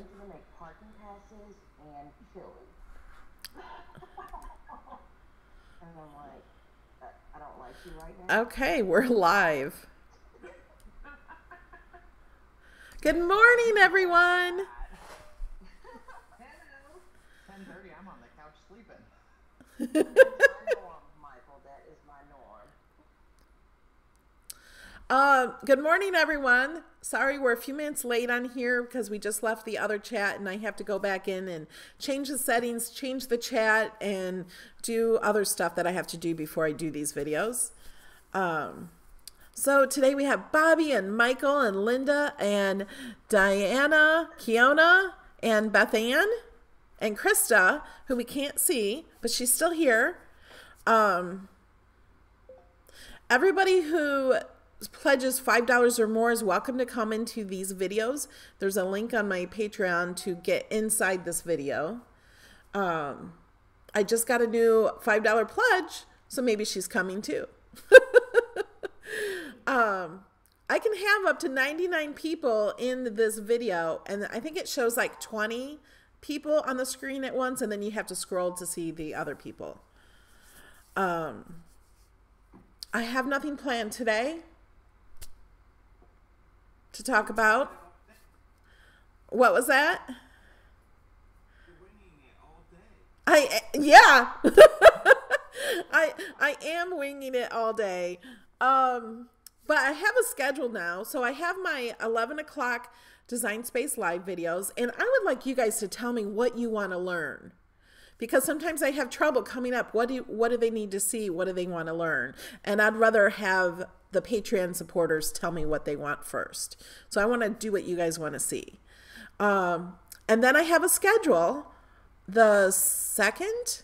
need you to make parking passes and chili. And I'm like, I don't like you right now. Okay, we're live. Good morning, everyone. Hello. 10:30. I'm on the couch sleeping. That's my norm, Michael. That is my norm. Good morning, everyone. Sorry, we're a few minutes late on here because we just left the other chat and I have to go back in and change the settings, change the chat, and do other stuff that I have to do before I do these videos. So today we have Bobby and Michael and Linda and Diana, Kiona, and Beth Ann, and Krista, who we can't see, but she's still here. Everybody who pledges $5 or more is welcome to come into these videos. There's a link on my Patreon to get inside this video. I just got a new $5 pledge, so maybe she's coming too. I can have up to 99 people in this video, and I think it shows like 20 people on the screen at once, and then you have to scroll to see the other people. I have nothing planned today to talk about. What was that? You're winging it all day. Yeah. I am winging it all day. But I have a schedule now. So I have my 11 o'clock Design Space Live videos, and I would like you guys to tell me what you want to learn. Because sometimes I have trouble coming up. What do they need to see? What do they want to learn? And I'd rather have the Patreon supporters tell me what they want first. So I want to do what you guys want to see. And then I have a schedule. The second,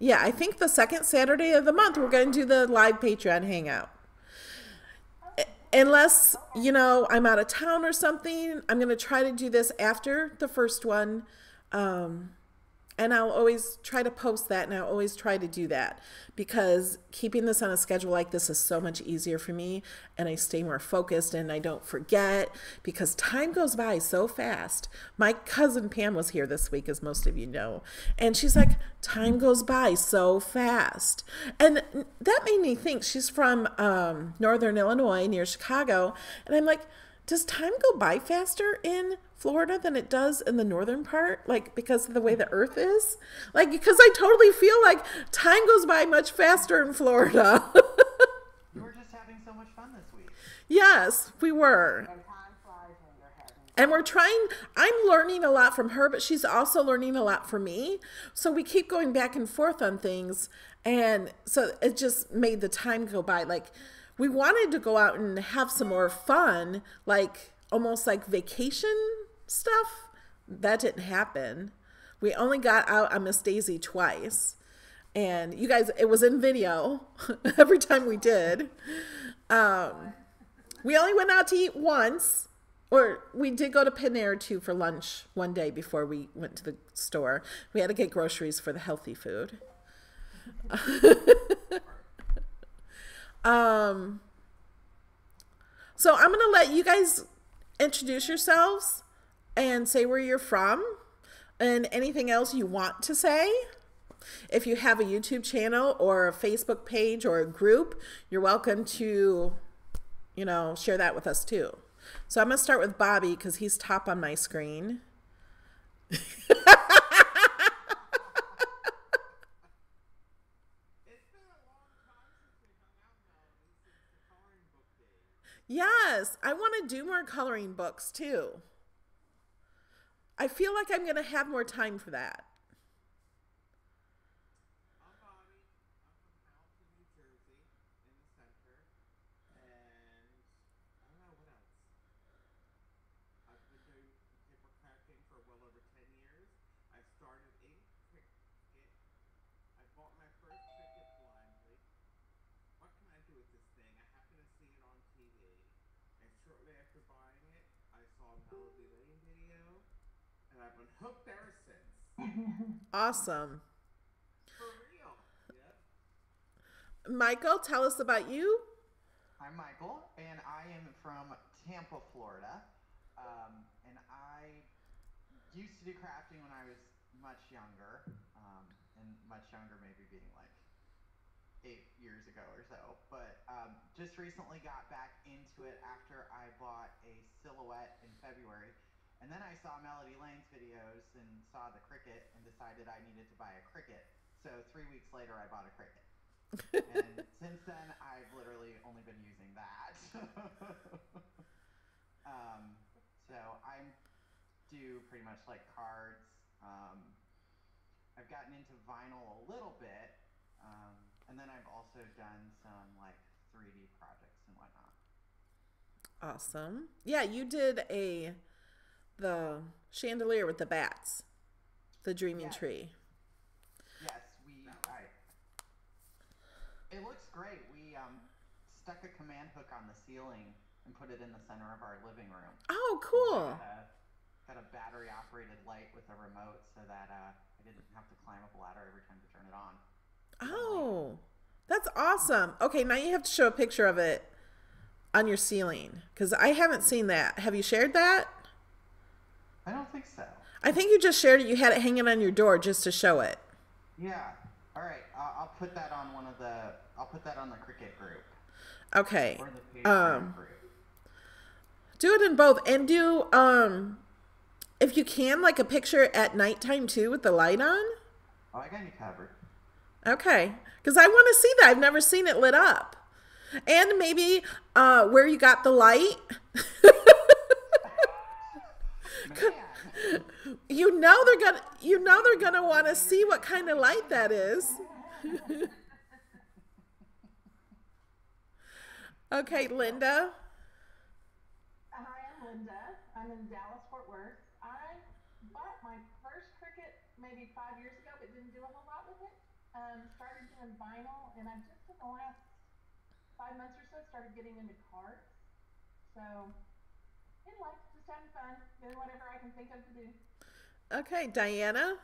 I think the second Saturday of the month, we're going to do the live Patreon hangout. Unless, I'm out of town or something, I'm going to try to do this after the first one. And I'll always try to post that, and I'll always try to do that, because keeping this on a schedule like this is so much easier for me, and I stay more focused and I don't forget, because time goes by so fast. My cousin Pam was here this week, as most of you know, and she's like, time goes by so fast. And that made me think. She's from Northern Illinois near Chicago, and I'm like, does time go by faster in Florida than it does in the northern part? Like, because of the way the earth is? Like, because I totally feel like time goes by much faster in Florida. You were just having so much fun this week. Yes, we were. And time flies when you're having And we're trying, I'm learning a lot from her, but she's also learning a lot from me. So we keep going back and forth on things. And so it just made the time go by. Like, we wanted to go out and have some more fun, like almost like vacation stuff. That didn't happen. We only got out on Miss Daisy twice. And you guys, it was in video every time we did. We only went out to eat once. Or we did go to Panera too for lunch one day before we went to the store. We had to get groceries for the healthy food. So I'm going to let you guys introduce yourselves and say where you're from and anything else you want to say. If you have a YouTube channel or a Facebook page or a group, you're welcome to, share that with us too. So I'm going to start with Bobby because he's top on my screen. Yes, I want to do more coloring books too. I feel like I'm going to have more time for that. I'm Bobby. I'm from Hamilton, New Jersey, in the center. And I don't know what else. I've been doing paper crafting for well over 10 years. I started in Cricut. I bought my first Cricut blindly. What can I do with this thing? I happened to see it on TV. And shortly after buying it, I saw a Melody Lane video. And I've been hooked ever since. Awesome. For real. Yep. Michael, tell us about you. I'm Michael, and I am from Tampa, Florida. And I used to do crafting when I was much younger, and much younger maybe being like 8 years ago or so. But just recently got back into it after I bought a silhouette in February. And then I saw Melody Lane's videos and saw the Cricut and decided I needed to buy a Cricut. So 3 weeks later, I bought a Cricut. And since then, I've literally only been using that. So I do pretty much like cards. I've gotten into vinyl a little bit. And then I've also done some like 3D projects and whatnot. Awesome. Yeah, you did the chandelier with the bats, the dreaming Yes. tree. Yes, it looks great. We stuck a command hook on the ceiling and put it in the center of our living room. Oh, cool. Got a battery operated light with a remote so that I didn't have to climb up a ladder every time to turn it on. Oh, that's awesome. Okay, now you have to show a picture of it on your ceiling because I haven't seen that. Have you shared that? I don't think so. I think you just shared it. You had it hanging on your door just to show it. Yeah. All right. I'll put that on I'll put that on the Cricut group. Okay. Or the Patreon group. Do it in both, and do if you can, like a picture at nighttime too with the light on. Oh, I got you covered. Okay, because I want to see that. I've never seen it lit up, and maybe where you got the light. Man. You know they're gonna want to see what kind of light that is. Okay, Linda. Hi, I'm Linda. I'm in Dallas, Fort Worth. I bought my first Cricut maybe 5 years ago, but didn't do a whole lot with it. Started doing vinyl, and I've just in the last 5 months or so started getting into cards. So, anyway, just having fun, doing whatever I can think of to do. Okay, Diana.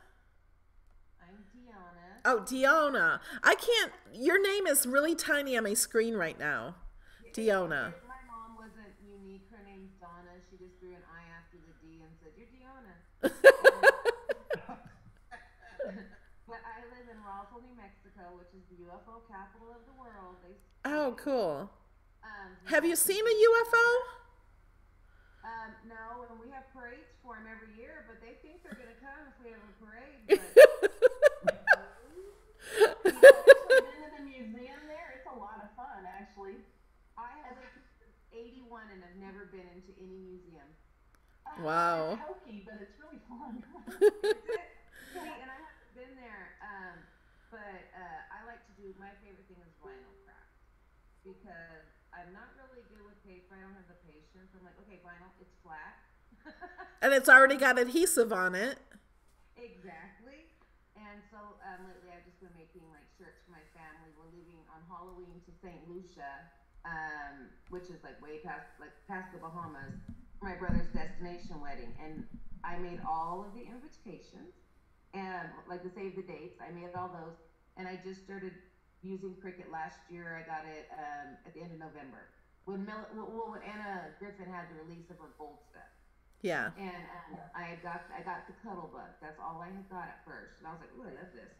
I'm Deanna. Oh, Deanna. I can't. Your name is really tiny on my screen right now. Deanna. My mom wasn't unique. Her name's Donna. She just threw an I after the D and said, "You're Deanna." But I live in Roswell, New Mexico, which is the UFO capital of the world. Oh, cool. Um, Have you seen a UFO? No, and we have parades for them every year, but they think they're going to come if we have a parade. But I've been to the museum there. It's a lot of fun, actually. I have 81 and I've never been into any museum. Wow. It's hokey, but it's really fun. And I haven't been there, but I like to do, my favorite thing is vinyl craft because I'm not really good with paper. I don't have the patience. I'm like, okay, vinyl, it's flat. And it's already got adhesive on it. Exactly. And so lately I've just been making like shirts for my family. We're leaving on Halloween to St. Lucia, which is like way past the Bahamas, for my brother's destination wedding. And I made all of the invitations and like the save the dates. I made all those, and I just started using Cricut last year. I got it at the end of November when Anna Griffin had the release of her gold stuff. Yeah. And I got the Cuttlebug. That's all I had got at first, and I was like, "Ooh, I love this."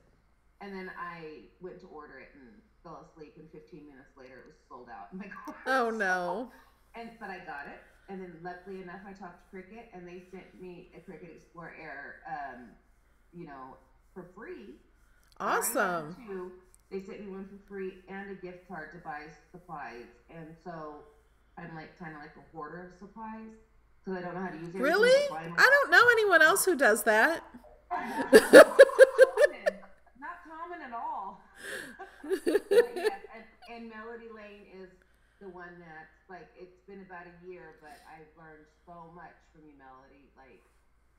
And then I went to order it and fell asleep, and 15 minutes later, it was sold out in my car. Oh no. But I got it, and then luckily enough, I talked to Cricut, and they sent me a Cricut Explore Air, for free. Awesome. They sent me one for free and a gift card to buy supplies, and so I'm like kind of like a hoarder of supplies. So I don't know how to use it. Really? I don't know anyone else who does that. Not common at all. But yes, and Melody Lane is the one that's like, it's been about a year, but I've learned so much from you, Melody. Like,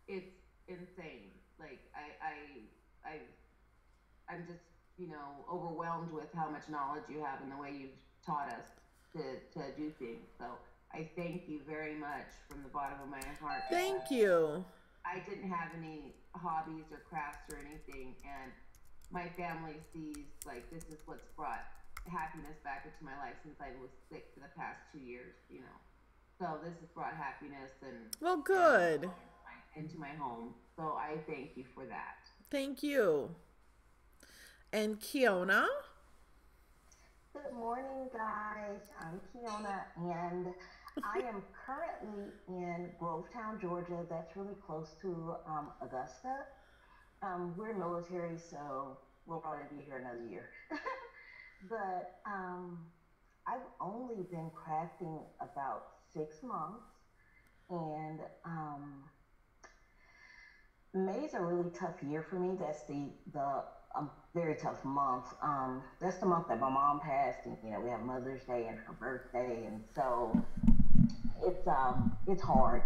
it's insane. Like, I'm just, overwhelmed with how much knowledge you have and the way you've taught us to do things. So I thank you very much from the bottom of my heart. Thank you. I didn't have any hobbies or crafts or anything, and my family sees like this is what's brought happiness back into my life since I was sick for the past 2 years. So this has brought happiness and Well, good. into my home. So I thank you for that. Thank you. And Kiona? Good morning, guys. I'm Kiona, and I am currently in Grovetown, Georgia. That's really close to Augusta. We're military, so we'll probably be here another year. But I've only been crafting about 6 months, and May's a really tough year for me. That's the very tough month. That's the month that my mom passed, and we have Mother's Day and her birthday, and so it's hard.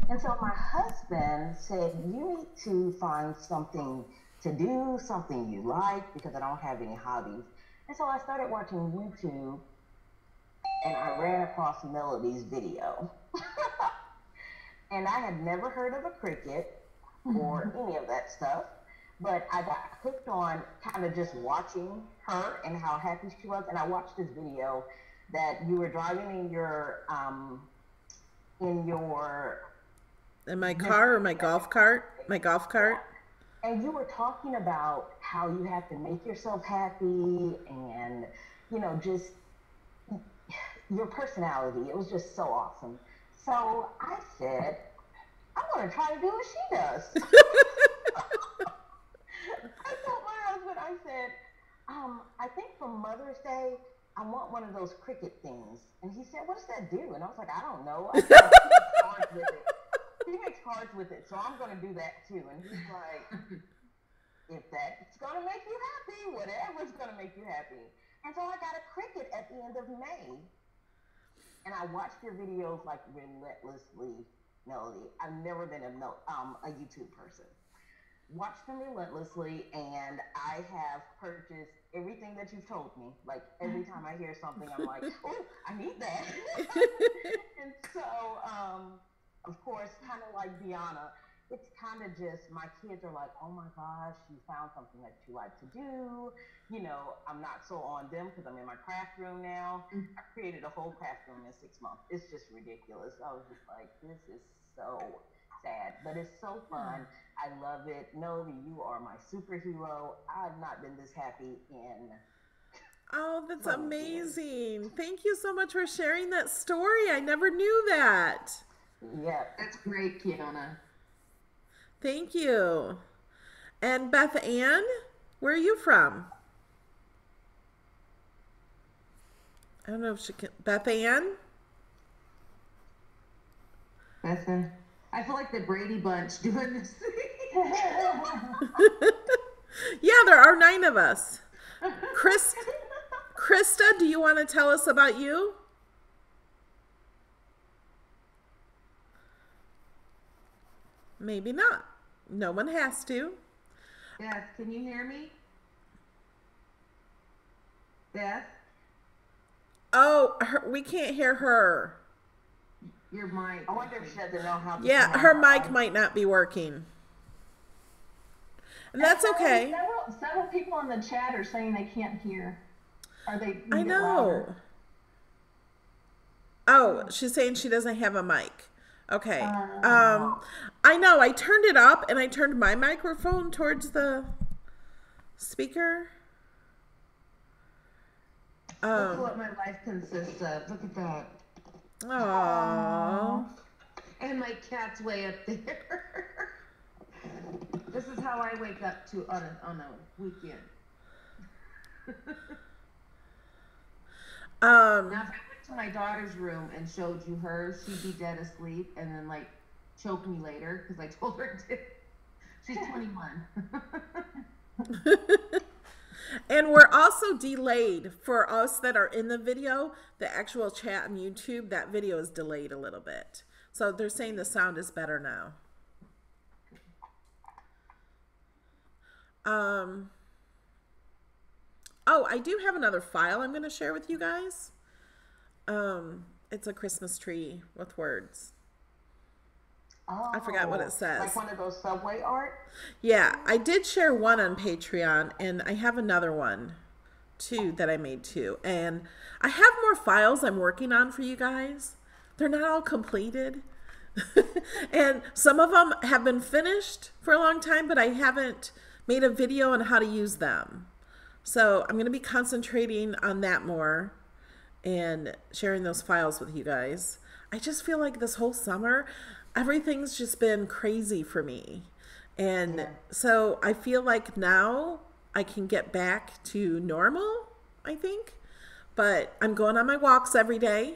And so my husband said, you need to find something to do, something you like, because I don't have any hobbies. And so I started watching YouTube, and I ran across Melody's video. And I had never heard of a Cricut or any of that stuff, but I got hooked on kind of just watching her and how happy she was. And I watched this video that you were driving in my car or my golf cart? My golf cart. And you were talking about how you have to make yourself happy and, just your personality. It was just so awesome. So I said, I'm going to try to do what she does. I told my husband, I said, I think for Mother's Day, I want one of those Cricut things. And he said, what does that do? And I was like, I don't know. I said, he makes cards with it, so I'm going to do that too. And he's like, if that's going to make you happy, whatever's going to make you happy. And so I got a Cricut at the end of May. And I watched your videos like relentlessly, Melody. I've never been a YouTube person. Watched them relentlessly, and I have purchased everything that you've told me. Like every time I hear something, I'm like, oh, I need that. And so, of course, kind of like Deanna, it's kind of just, my kids are like, oh my gosh, you found something that you like to do. I'm not so on them because I'm in my craft room now. I created a whole craft room in 6 months. It's just ridiculous. I was just like, this is so sad, but it's so fun. I love it. Melody, you are my superhero. I've not been this happy in... Oh, that's amazing. Thank you so much for sharing that story. I never knew that. Yeah. That's great, Kiona. Thank you. And Beth Ann, where are you from? I don't know if she can. Beth Ann? Beth Ann. I feel like the Brady Bunch doing this. Yeah, there are 9 of us. Krista, do you want to tell us about you? Maybe not. No one has to. Beth, can you hear me? Beth? Oh, we can't hear her. Your mic. I wonder if she doesn't know how to... Yeah, her mic might not be working. And that's okay. Several people in the chat are saying they can't hear. Are they? I know. Oh, she's saying she doesn't have a mic. Okay. I know. I turned it up and I turned my microphone towards the speaker. Look at what my life consists of. Look at that. Aww. And my cat's way up there. This is how I wake up on a weekend. Now, if I went to my daughter's room and showed you her, she'd be dead asleep and then like choke me later because I told her to. She's 21. And we're also delayed for us that are in the video. The actual chat on YouTube, that video is delayed a little bit. So they're saying the sound is better now. Oh, I do have another file I'm going to share with you guys. It's a Christmas tree with words. Oh, I forgot what it says. Like one of those subway art? Yeah, I did share one on Patreon, and I have another one too that I made too. And I have more files I'm working on for you guys. They're not all completed. And some of them have been finished for a long time, but I haven't made a video on how to use them. So I'm going to be concentrating on that more and sharing those files with you guys. I just feel like this whole summer, everything's just been crazy for me. And so I feel like now I can get back to normal, I think. But I'm going on my walks every day.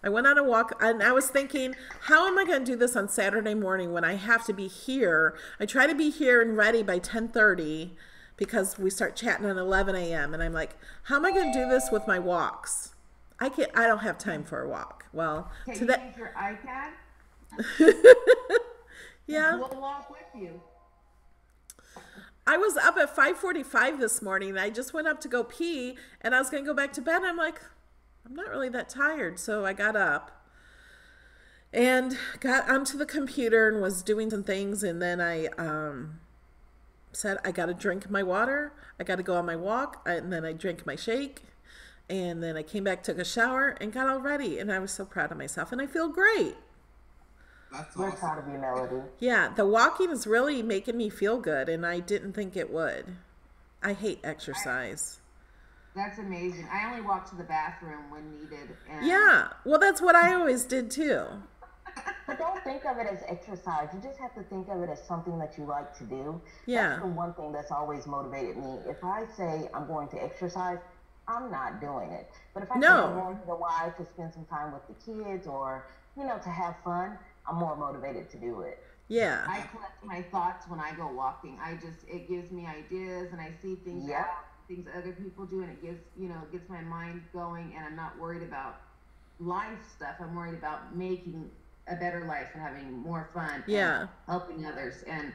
I went on a walk and I was thinking, how am I going to do this on Saturday morning when I have to be here? I try to be here and ready by 10:30 because we start chatting at 11 a.m. And I'm like, how am I going to do this with my walks? I don't have time for a walk. Well, Can to you that, use your iPad? yeah. We'll walk with you. I was up at 5:45 this morning. And I just went up to go pee and I was going to go back to bed. And I'm like, I'm not really that tired. So I got up and got onto the computer and was doing some things. And then I said, I got to drink my water. I got to go on my walk. And then I drank my shake. And then I came back, took a shower, and got all ready. And I was so proud of myself. And I feel great. That's We're awesome. proud of you, Melody. Yeah, the walking is really making me feel good. And I didn't think it would. I hate exercise. That's amazing. I only walk to the bathroom when needed. And Yeah, well, that's what I always did too. But don't think of it as exercise. You just have to think of it as something that you like to do. Yeah. That's the one thing that's always motivated me. If I say I'm going to exercise, I'm not doing it. But if I say No. I'm going to the Y to spend some time with the kids or, to have fun, I'm more motivated to do it. Yeah, I collect my thoughts when I go walking. It gives me ideas and I see things Yep. things other people do, and it gets my mind going, and I'm not worried about life stuff. I'm worried about making a better life and having more fun. Yeah. And helping others. And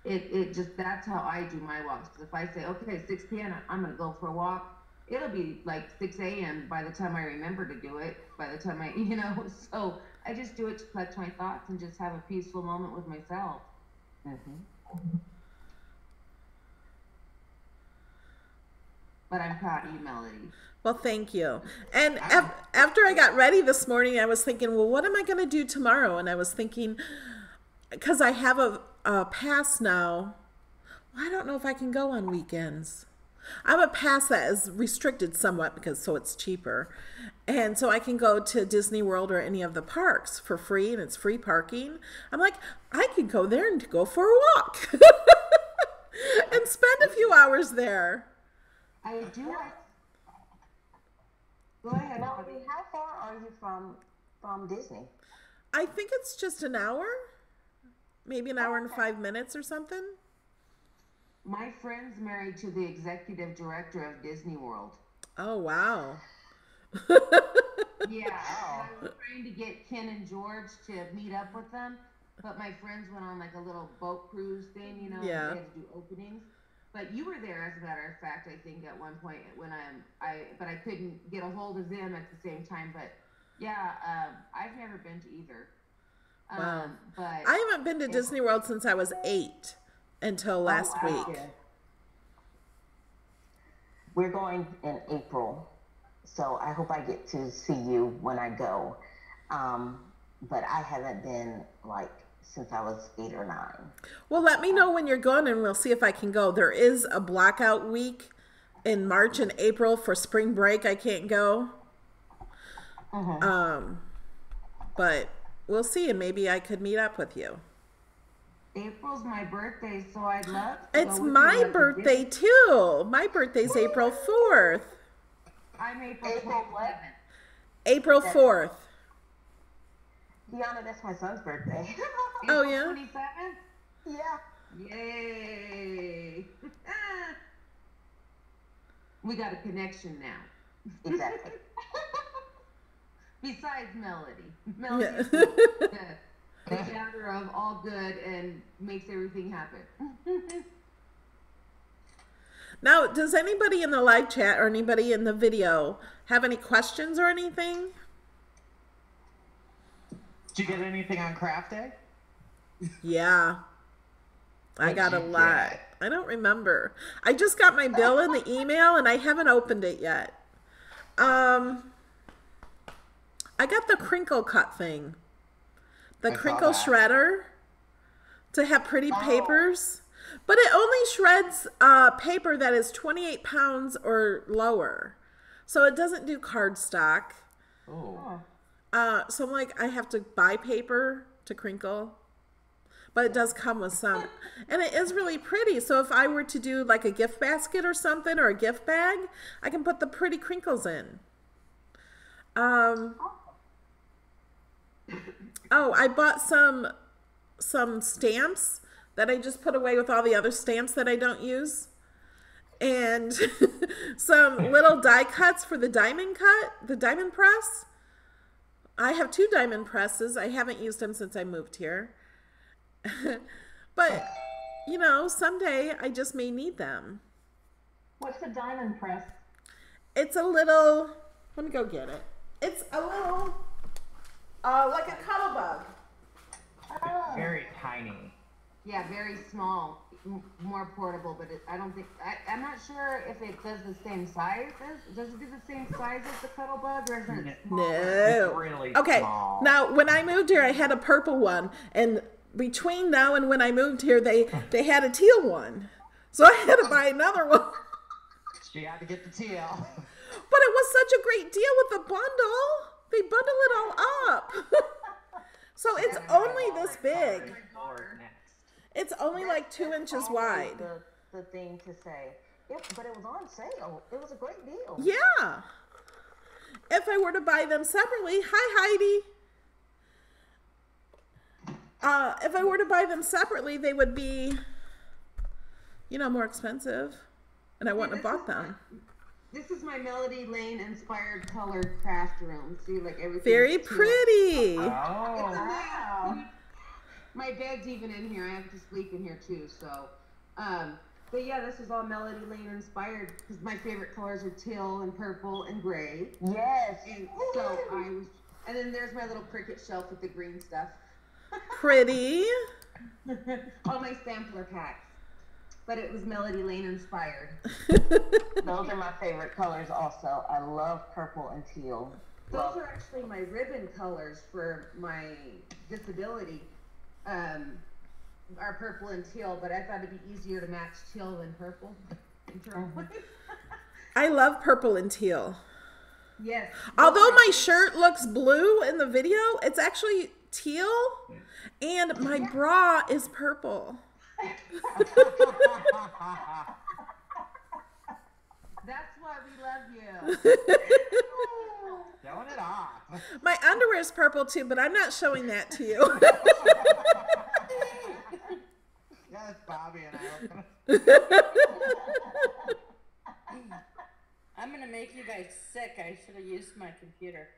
it just, that's how I do my walks. Because if I say, okay, 6 p.m., I'm going to go for a walk, it'll be like 6 a.m. by the time I remember to do it, by the time so I just do it to collect my thoughts and just have a peaceful moment with myself. Mm-hmm. But I'm proud of you, Melody. well, thank you. And after I got ready this morning, I was thinking, well, what am I going to do tomorrow? And I was thinking, because I have a pass now, I don't know if I can go on weekends. I have a pass that is restricted somewhat so it's cheaper. And so I can go to Disney World or any of the parks for free, and it's free parking. I'm like, I could go there and go for a walk and spend a few hours there. I do have... Go ahead, Melody, Melody. how far are you from Disney? I think it's just an hour, maybe an hour and 5 minutes or something. My friend's married to the executive director of Disney World. Oh, wow. Yeah, I was trying to get Ken and George to meet up with them, but my friends went on like a little boat cruise thing, Yeah. They had to do openings. But you were there, as a matter of fact, I think at one point when but I couldn't get a hold of them at the same time. But yeah, I've never been to either. Wow. But I haven't been to Disney World since I was 8 until last wow. week. We're going in April, so I hope I get to see you when I go. But I haven't been since I was 8 or 9. Well, let me know when you're going and we'll see if I can go. There is a blackout week in March and April for spring break. I can't go. Mm-hmm. But we'll see, and maybe I could meet up with you. April's my birthday, so I'd love to It's go with my you at the birthday Disney- too. My birthday's April 4th. I'm April April what? 27th. April 4th. Deanna, that's my son's birthday. Oh, April yeah? 27th? Yeah. Yay! We got a connection now. Exactly. Besides Melody. Melody Yeah. is the gather of all good and makes everything happen. Now, does anybody in the live chat or anybody in the video have any questions or anything? Did you get anything on craft day? Yeah. I What'd got a you lot. get? I don't remember. I just got my bill in the email and I haven't opened it yet. I got the crinkle cut thing. the I saw crinkle that. shredder to have pretty Oh. papers. But it only shreds paper that is 28 pounds or lower. So it doesn't do cardstock. Oh. So I'm like, I have to buy paper to crinkle. But it does come with some. And it is really pretty. So if I were to do like a gift basket or something or a gift bag, I can put the pretty crinkles in. Oh, I bought some stamps that I just put away with all the other stamps that I don't use. And some little die cuts for the diamond press. I have 2 diamond presses. I haven't used them since I moved here. But, you know, someday I just may need them. What's the diamond press? It's a little, let me go get it. It's a little, like a cuddle bug. Oh. Very tiny. Yeah, very small, more portable, but I don't think, I'm not sure if it does the same size does it do the same size as the cuddle bug, or is it smaller? No. It's really Okay, small. now when I moved here, I had a purple one, and between now and when I moved here, they had a teal one. So I had to buy another one. She had to get the teal. But it was such a great deal with the bundle. They bundle it all up. So it's only this big. Or next. It's only like 2 inches wide. The thing to say. But it was on sale. It was a great deal. Yeah. If I were to buy them separately, hi Heidi. If I were to buy them separately, they would be, you know, more expensive. And I wouldn't have bought them. This is my Melody Lane inspired colored craft room. See, like everything. Very pretty. Oh. Wow. My bed's even in here. I have to sleep in here too. So, but yeah, this is all Melody Lane inspired because my favorite colors are teal and purple and gray. Yes. And so and then there's my little Cricut shelf with the green stuff. Pretty. All my sampler packs. But it was Melody Lane inspired. Those are my favorite colors also. I love purple and teal. Those are actually my ribbon colors for my disability. Are purple and teal, but I thought it'd be easier to match teal than purple. I love purple and teal. Yes. Although my shirt looks blue in the video, it's actually teal, and my bra is purple. That's why we love you. Showing it off. My underwear is purple too, but I'm not showing that to you. Yes, Bobby and I were I'm gonna make you guys sick. I should have used my computer.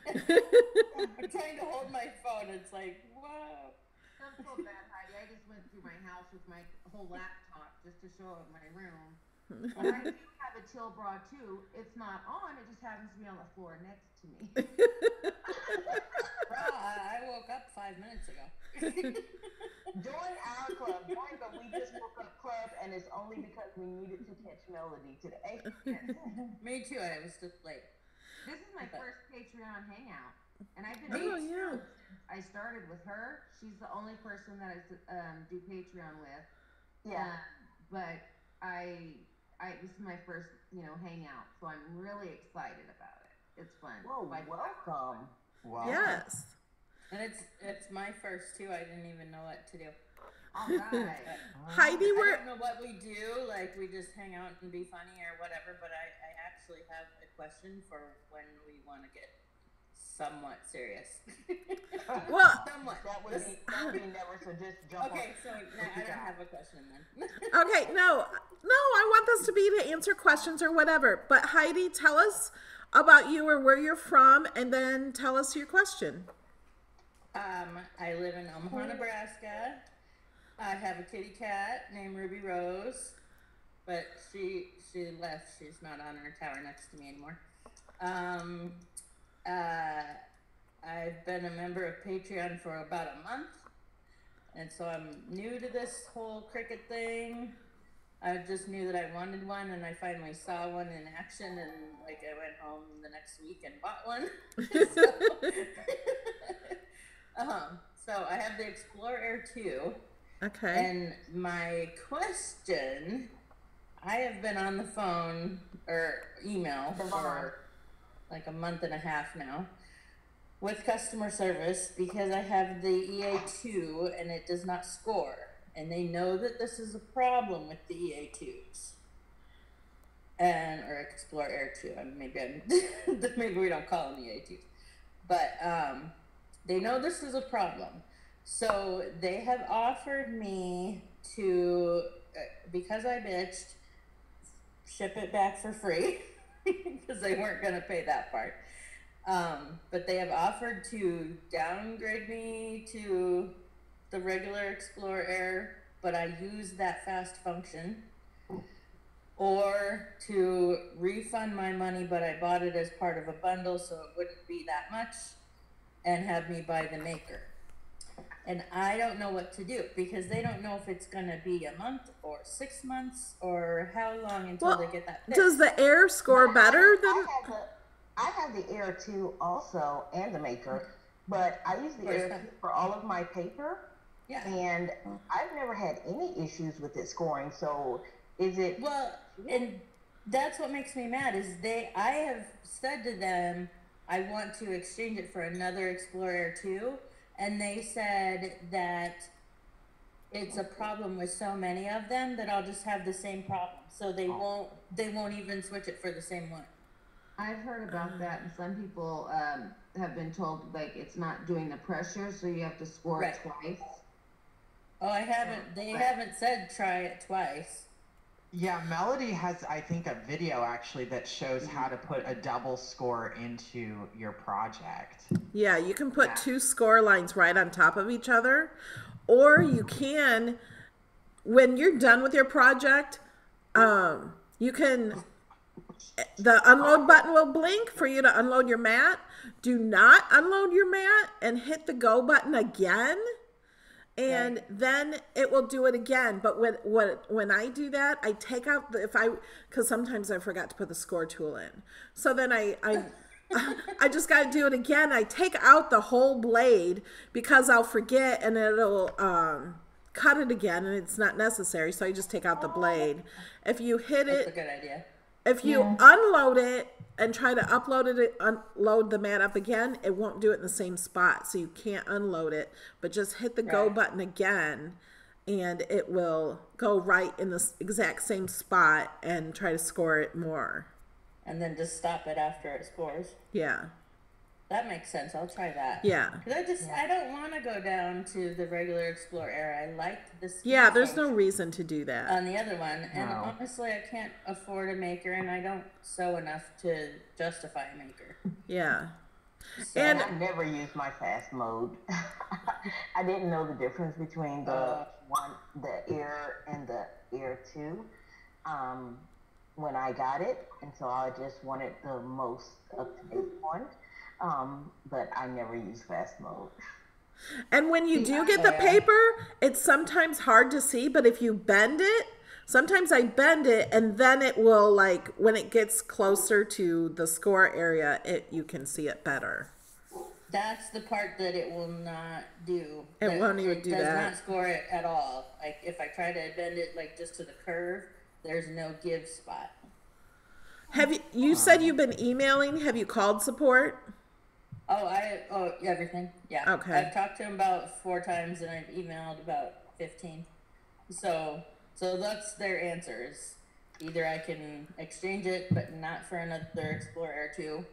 I'm trying to hold my phone. It's like, whoa. Don't feel bad, Heidi. I just went through my house with my whole laptop just to show my room. And I do have a teal bra too. It's not on. It just happens to be on the floor next to me. Bro, I woke up 5 minutes ago. Join our club. Join the We Just Woke Up Club, and it's only because we needed to catch Melody today. Me too. I was just late. This is my first Patreon hangout, and I've been Oh, yeah. I started with her. She's the only person that I do Patreon with. Yeah. But this is my first, hangout, so I'm really excited about it. It's fun. Whoa, welcome. Wow. Yes. And it's my first too. I didn't even know what to do. All right. Heidi, I we're don't know what we do. Like, we just hang out and be funny or whatever. But I actually have a question for when we want to get somewhat serious. well. Somewhat. That would be never, so just jump Okay, on. so now I don't have a question then. Okay, no, I want this to be to answer questions or whatever. But Heidi, tell us about you or where you're from, and then tell us your question. I live in Omaha, Nebraska. I have a kitty cat named Ruby Rose, but she left. She's not on her tower next to me anymore. I've been a member of Patreon for about a month, and so I'm new to this whole Cricut thing. I just knew that I wanted one, and I finally saw one in action, and I went home the next week and bought one. So I have the Explorer Air 2. Okay. And my question, I have been on the phone or email for like a month and a half now with customer service because I have the EA2 and it does not score. And they know that this is a problem with the EA2s. Or Explorer Air 2. Maybe we don't call them EA2s. But they know this is a problem. So they have offered me to, because I bitched, ship it back for free because they weren't going to pay that part. But they have offered to downgrade me to the regular Explorer Air, but I use that fast function, or to refund my money, but I bought it as part of a bundle, so it wouldn't be that much, and have me buy the Maker. And I don't know what to do because they don't know if it's going to be a month or 6 months or how long until they get that fixed. Does the Air score better than? I have the Air 2 also and the Maker, but I use the Air 2 for all of my paper. Yeah. And I've never had any issues with it scoring. So is it? Well, and that's what makes me mad is I have said to them, I want to exchange it for another Explorer Air 2. And they said that it's a problem with so many of them that I'll just have the same problem. So they won't even switch it for the same one. I've heard about that, and some people have been told like it's not doing the pressure, so you have to score it twice. Oh, I haven't. They haven't said try it twice. Yeah, Melody has, I think, a video actually that shows how to put a double score into your project. Yeah, you can put 2 score lines right on top of each other, or you can, when you're done with your project, you can, the unload button will blink for you to unload your mat. Do not unload your mat and hit the go button again. And then it will do it again. But when I do that, I take out because sometimes I forgot to put the score tool in. So then I just got to do it again. I take out the whole blade because I'll forget and it'll cut it again, and it's not necessary. So I just take out the blade. If you hit That's a good idea. If you unload it and try to unload the mat up again, it won't do it in the same spot. So you can't unload it, but just hit the go button again and it will go right in the exact same spot and try to score it more. And then just stop it after it scores. Yeah. That makes sense. I'll try that. Yeah. Because I don't want to go down to the regular Explorer Air. I liked this. Yeah, there's no reason to do that. On the other one. And honestly, I can't afford a Maker, and I don't sew enough to justify a Maker. Yeah. So, and I never used my fast mode. I didn't know the difference between the Air and the Air 2 when I got it, and so I just wanted the most up-to-date one. But I never use fast mode. And when you do get the paper, it's sometimes hard to see, but if you bend it, sometimes I bend it and then it will, like, when it gets closer to the score area, you can see it better. That's the part that it will not do. It won't even do that. It does not score it at all. Like, if I try to bend it, like, just to the curve, there's no give spot. You said you've been emailing. Have you called support? Everything. Yeah. Okay. I've talked to him about 4 times and I've emailed about 15. So that's their answers. Either I can exchange it, but not for another Explorer Air 2,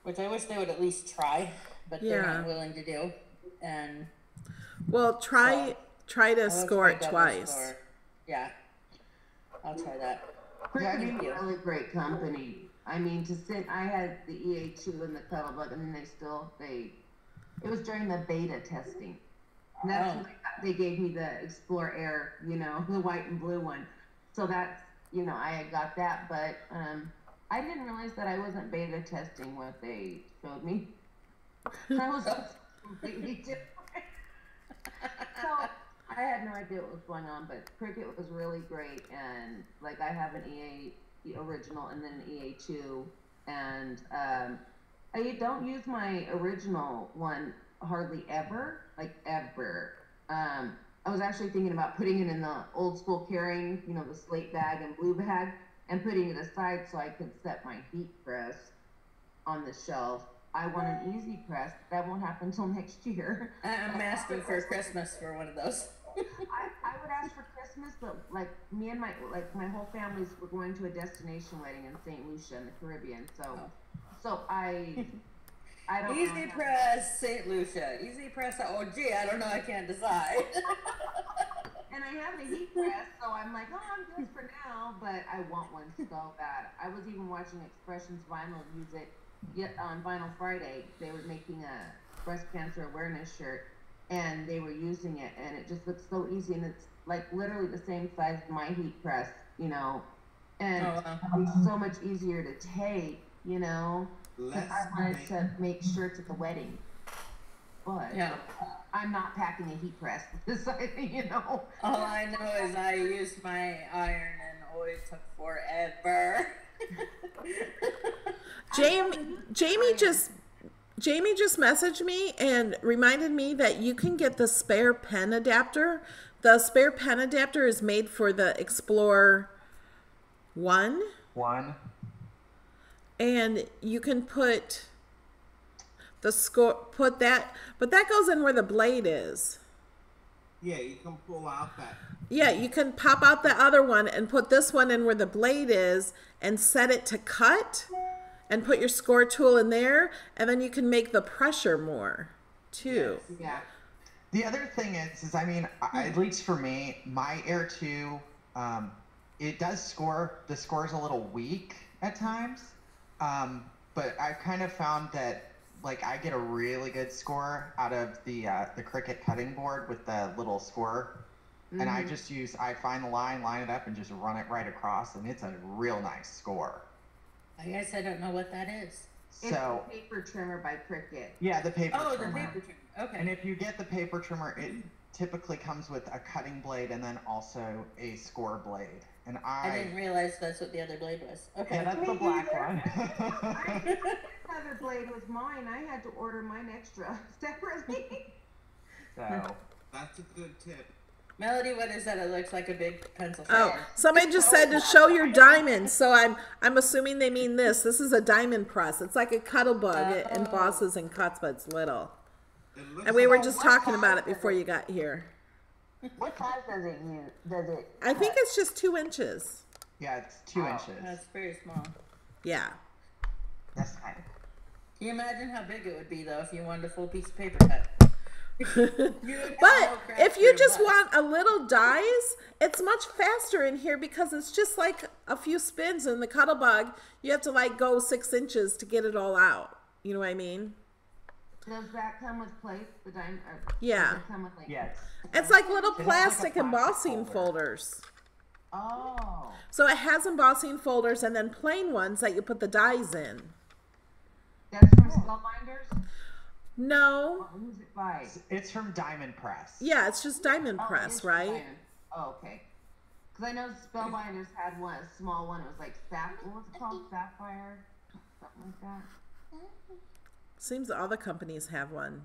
which I wish they would at least try, but they're not willing to do. And try to score it twice. Yeah. I'll try that. Cricut is a really great company. I mean, I had the EA2 and the Cuddlebug, and then it was during the beta testing. And that's when they gave me the Explorer Air, the white and blue one. So that's, I had got that, but I didn't realize that I wasn't beta testing what they showed me. That was completely different. So I had no idea what was going on, but Cricut was really great, and like I have an EA original and then an EA2, and I don't use my original one hardly ever, like ever. I was actually thinking about putting it in the old school carrying, you know, the slate bag and blue bag, and putting it aside so I could set my heat press on the shelf. I want an easy press. That won't happen until next year. I'm asking for Christmas for one of those. I would ask for Christmas, but like me and my whole family's we're going to a destination wedding in St. Lucia in the Caribbean. So I don't Easy know. Press St. Lucia. Easy Press. Oh, gee, I don't know. I can't decide. And I have the heat press, so I'm like, oh, I'm good for now, but I want one so bad. I was even watching Expressions Vinyl use it on Vinyl Friday. They were making a breast cancer awareness shirt, and they were using it, and it just looks so easy, and it's like literally the same size as my heat press, you know, and it's so much easier to take, you know. I wanted to make shirts at the wedding, but I'm not packing a heat press. You know. All I know is I used my iron and always took forever. Jamie just messaged me and reminded me that you can get the spare pen adapter. The spare pen adapter is made for the Explorer 1. And you can put that, but that goes in where the blade is. Yeah, you can pull out that. Yeah, you can pop out the other one and put this one in where the blade is and set it to cut and put your score tool in there, and then you can make the pressure more too. Yeah. The other thing is I mean, at least for me, my Air 2, it does score. The score's a little weak at times. But I've kind of found that, like, I get a really good score out of the Cricut cutting board with the little score, and I find the line it up, and just run it right across, and it's a real nice score. I guess I don't know what that is. It's the paper trimmer by Cricut. Yeah, the paper trimmer. Oh, the paper trimmer. Okay. And if you get the paper trimmer, it typically comes with a cutting blade and then also a score blade. And I didn't realize that's what the other blade was. Okay. Yeah, that's the black one. Other blade was mine. I had to order mine extra separately. So that's a good tip. Melody, what is that? It looks like a big pencil. Oh, somebody just said to show your diamonds. So I'm assuming they mean this. This is a diamond press. It's like a Cuttlebug. It embosses and cuts, but it's little. And we were just talking about it before you got here. What size does it use? I think it's just 2 inches. Yeah, it's 2 inches. That's very small. Yeah. That's fine. Can you imagine how big it would be, though, if you wanted a full piece of paper cut? But if you just want a little dies, it's much faster in here because it's just like a few spins. In the Cuttlebug, you have to like go 6 inches to get it all out. You know what I mean? Does that come with plates? The diamond? Yeah. Does it come with, like, Yes. It's like little like a plastic plastic embossing folder. folders. Oh. So it has embossing folders and then plain ones that you put the dies in. That's from Spellbinders? No. Or who's it by? It's from Diamond Press. Yeah, it's just diamond Oh, it press, is from right? Diamond. Oh, okay. Because I know Spellbinders had one, a small one. It was like what was it called? Sapphire? Something like that. Seems all the companies have one.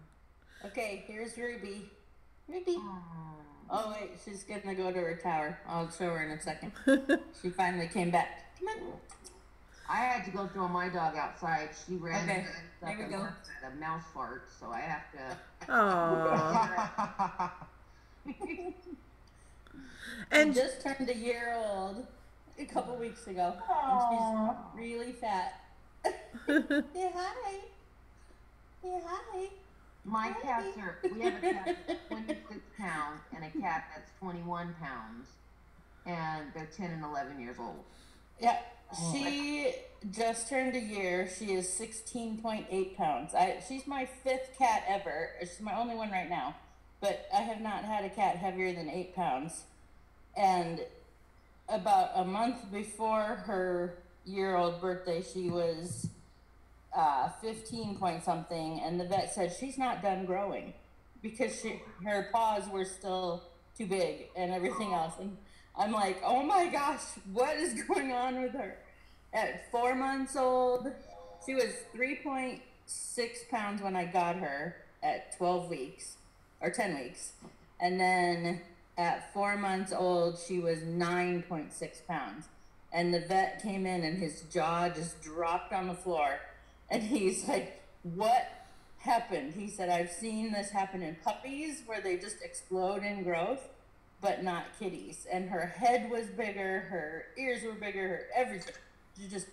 Okay, here's Ruby. Ruby. Oh, wait, she's gonna go to her tower. I'll show her in a second. She finally came back. Come on. I had to go throw my dog outside. She ran Okay, and stuff there we and go. worked at a mouse fart, so I have to. Aww. She And just turned a year old a couple weeks ago. And she's really fat. Say hi. Say hi. My cats we have a cat that's 26 pounds and a cat that's 21 pounds, and they're 10 and 11 years old. Yeah, she just turned a year. She is 16.8 pounds. She's my 5th cat ever. She's my only one right now. But I have not had a cat heavier than 8 pounds. And about a month before her year-old birthday, she was 15 point something, and the vet said she's not done growing because her paws were still too big and everything else. And I'm like, oh my gosh, what is going on with her? At 4 months old, she was 3.6 pounds when I got her, at 12 weeks or 10 weeks. And then at 4 months old, she was 9.6 pounds. And the vet came in and his jaw just dropped on the floor. And he's like, what happened? He said, I've seen this happen in puppies where they just explode in growth, but not kitties. And her head was bigger, her ears were bigger, her everything. She just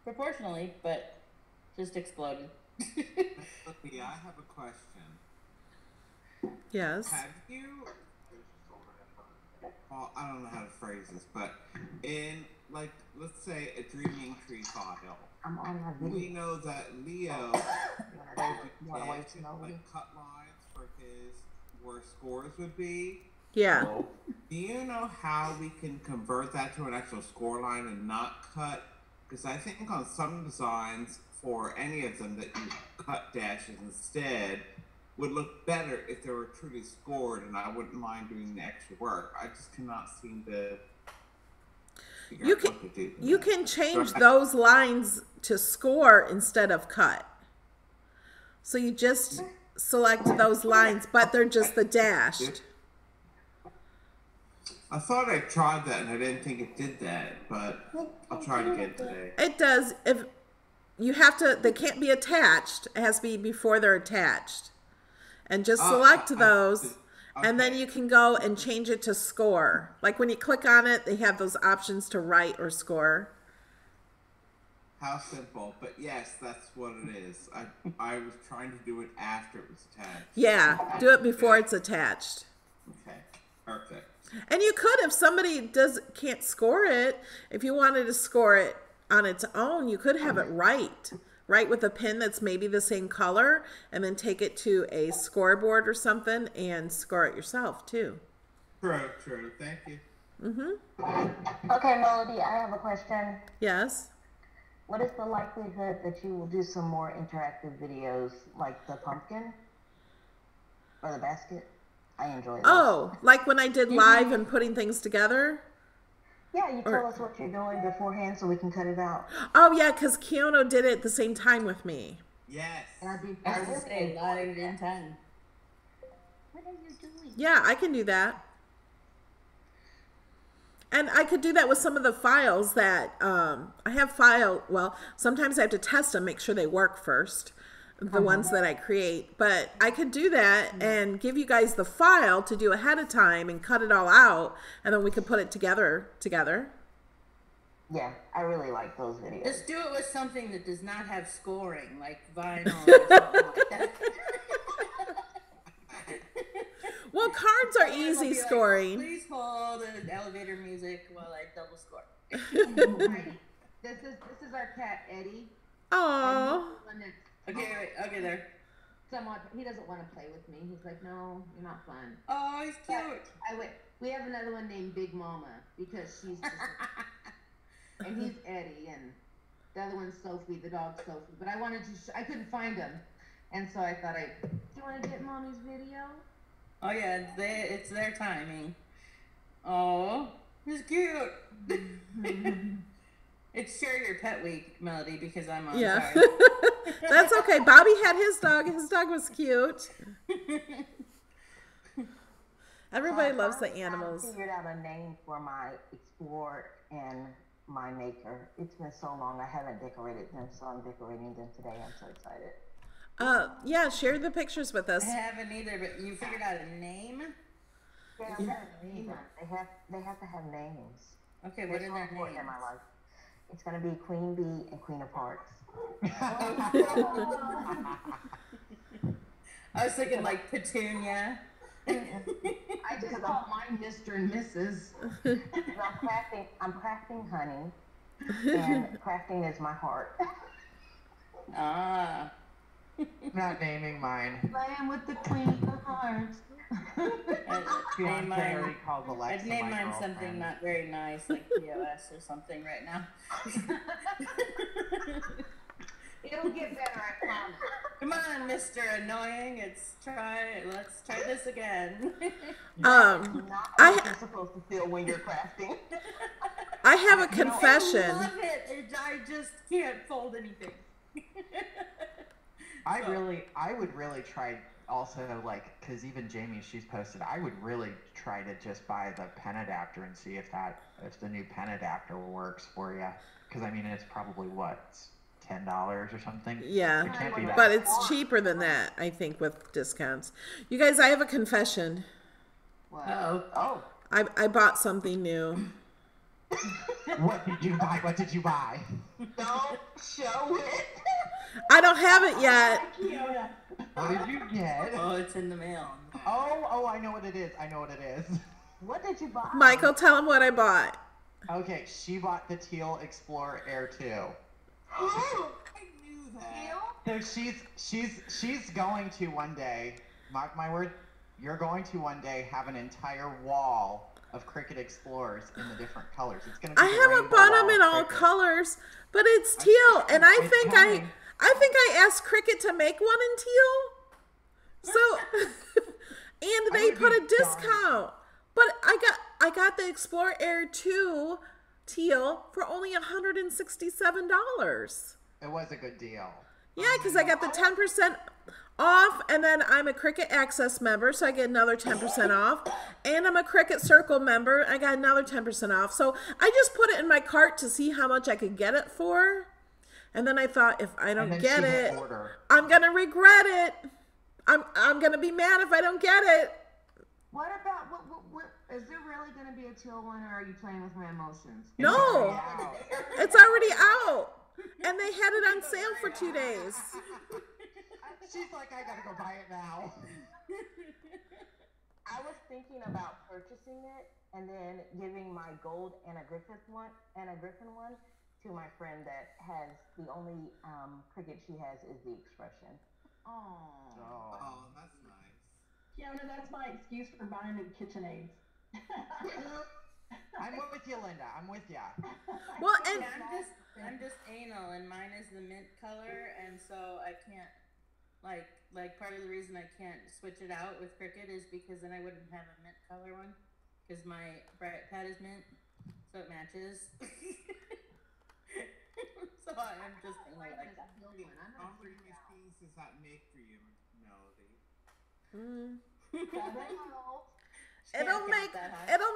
proportionally, but just exploded. Yeah, I have a question. Yes. Have you? Well, I don't know how to phrase this, but in, like, let's say a Dreaming Tree file, I'm on my we video. know that Leo You wanna wait to know? like cut lines for his where scores would be. Yeah. Do you know how we can convert that to an actual score line and not cut? Because I think on some designs for any of them that you cut dashes instead would look better if they were truly scored, and I wouldn't mind doing the extra work. I just cannot seem to figure You out can what to do. you can change those lines to score instead of cut. So you just select those lines, but they're just the dashed. I thought I tried that and I didn't think it did that, but I'll try it again today. It does. If you have to, they can't be attached. It has to be before they're attached. And just select those, and then you can go and change it to score. Like when you click on it, they have those options to write or score. How simple, but yes, that's what it is. I was trying to do it after it was attached. Yeah, do it before it's attached. Okay, perfect. And you could, if somebody can't score it, if you wanted to score it on its own, you could have it write with a pen that's maybe the same color, and then take it to a scoreboard or something and score it yourself too. True. Thank you. Okay, Melody, I have a question. Yes. What is the likelihood that you will do some more interactive videos like the pumpkin or the basket? I enjoy those. Oh, like when I did live and putting things together? Yeah, you tell us what you're doing beforehand so we can cut it out. Oh, yeah, because Keanu did it at the same time with me. Yes. I was say live in time. What are you doing? Yeah, I can do that. And I could do that with some of the files that I have well, sometimes I have to test them, make sure they work first, the ones that I create. But I could do that and give you guys the file to do ahead of time and cut it all out, and then we could put it together. Yeah, I really like those videos. Just do it with something that does not have scoring, like vinyl or something like that. Well, cards are Someone will easy be like, scoring. Please hold the elevator music while I double score. Right. This is our cat Eddie. Oh. Okay, there. Somewhat, he doesn't want to play with me. He's like, no, you're not fun. Oh, he's cute. We have another one named Big Mama because she's just, and he's Eddie, and the other one's Sophie, the dog Sophie. But I wanted to, I couldn't find him, and so I thought, do you want to get Mommy's video? Oh yeah, it's their timing. Oh, he's cute. It's Share Your Pet Week, Melody, because I'm on. Yeah. Sorry. That's okay. Bobby had his dog. His dog was cute. Everybody loves the animals. I figured out a name for my Explorer and my Maker. It's been so long I haven't decorated them, so I'm decorating them today. I'm so excited. Yeah, share the pictures with us. I haven't either, but you figured out a name? Yeah, they have to have names. Okay, what are their names? In my life. It's going to be Queen Bee and Queen of Hearts. I was thinking like Petunia. I just call mine Mr. and Mrs. I'm crafting honey, and crafting is my heart. Ah. Not naming mine. Playing with the Queen of Hearts. I'd name mine something not very nice, like POS or something right now. It'll get better, I promise. Come on, Mr. Annoying. Let's try this again. Not how you're supposed to feel when you're crafting. I have a confession. I love it. I just can't fold anything. I would really try also, like, because even Jamie, she's posted, I would really try to just buy the pen adapter and see if the new pen adapter works for you. Because I mean, it's probably what, $10 or something. Yeah, It can't be that. but it's cheaper than that, I think, with discounts. You guys, I have a confession. What? Oh. I bought something new. What did you buy? What did you buy? Don't show it. I don't have it yet. Fiona. What did you get? Oh, it's in the mail. Oh, I know what it is. What did you buy? Michael, tell him what I bought. Okay, she bought the Teal Explorer Air 2. I knew that. So she's going to one day, mark my word, you're going to one day have an entire wall of Cricut Explorers in the different colors. It's gonna be I the haven't rainbow bought wall them in of all Cricut. colors, but it's teal, and I It's think coming. I asked Cricut to make one in teal. So, and they would put be a discount. But I got the Explorer Air 2 teal for only $167. It was a good deal. Yeah, because I got the 10% off, and then I'm a Cricut Access member, so I get another 10% off. And I'm a Cricut Circle member, I got another 10% off. So I just put it in my cart to see how much I could get it for. And then I thought, if I And don't then get she hit it, order. I'm gonna regret it. I'm gonna be mad if I don't get it. What about what is there really gonna be a teal one, or are you playing with my emotions? No, Wow. it's already out, and they had it on sale for 2 days. She's like, I gotta go buy it now. I was thinking about purchasing it and then giving my gold Anna Griffin one to my friend that has the only Cricut she has is the Expression. Oh. Oh, that's nice. Fiona, that's my excuse for buying the KitchenAids. I'm with you, Linda. I'm with you. Well, and Yeah, I'm just anal, and mine is the mint color, and so I can't like part of the reason I can't switch it out with Cricut is because then I wouldn't have a mint color one, because my bright pad is mint, so it matches. So I'm just anal like that. How many keys does that make for you, Melody? it'll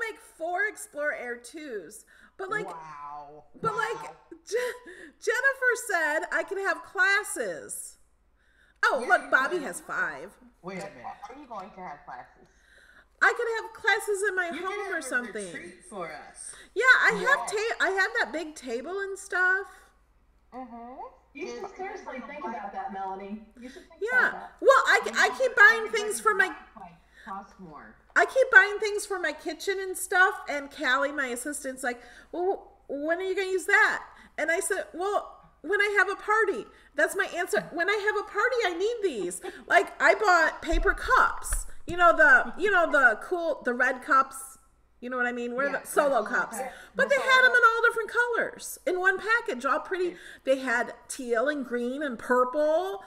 make 4 Explorer Air 2s. But like, Wow. but like Jennifer said, I can have classes. Oh, Yeah, look, you Bobby can. has 5. Wait a minute. Are you going to have classes? I could have classes in my You home can or have a something. retreat for us. Yeah, I have that big table and stuff. Mm-hmm. You should seriously think about that, Melody. You should think Yeah. about that. Well, I keep buying things for my Cost more. I keep buying things for my kitchen and stuff, and Callie, my assistant's like, well, when are you going to use that? And I said, well, when I have a party. That's my answer. When I have a party, I need these. Like, I bought paper cups. You know the red cups. You know what I mean? Where Yeah, the solo yeah, cups. okay. But they had them in all different colors in one package, all pretty. They had teal and green and purple,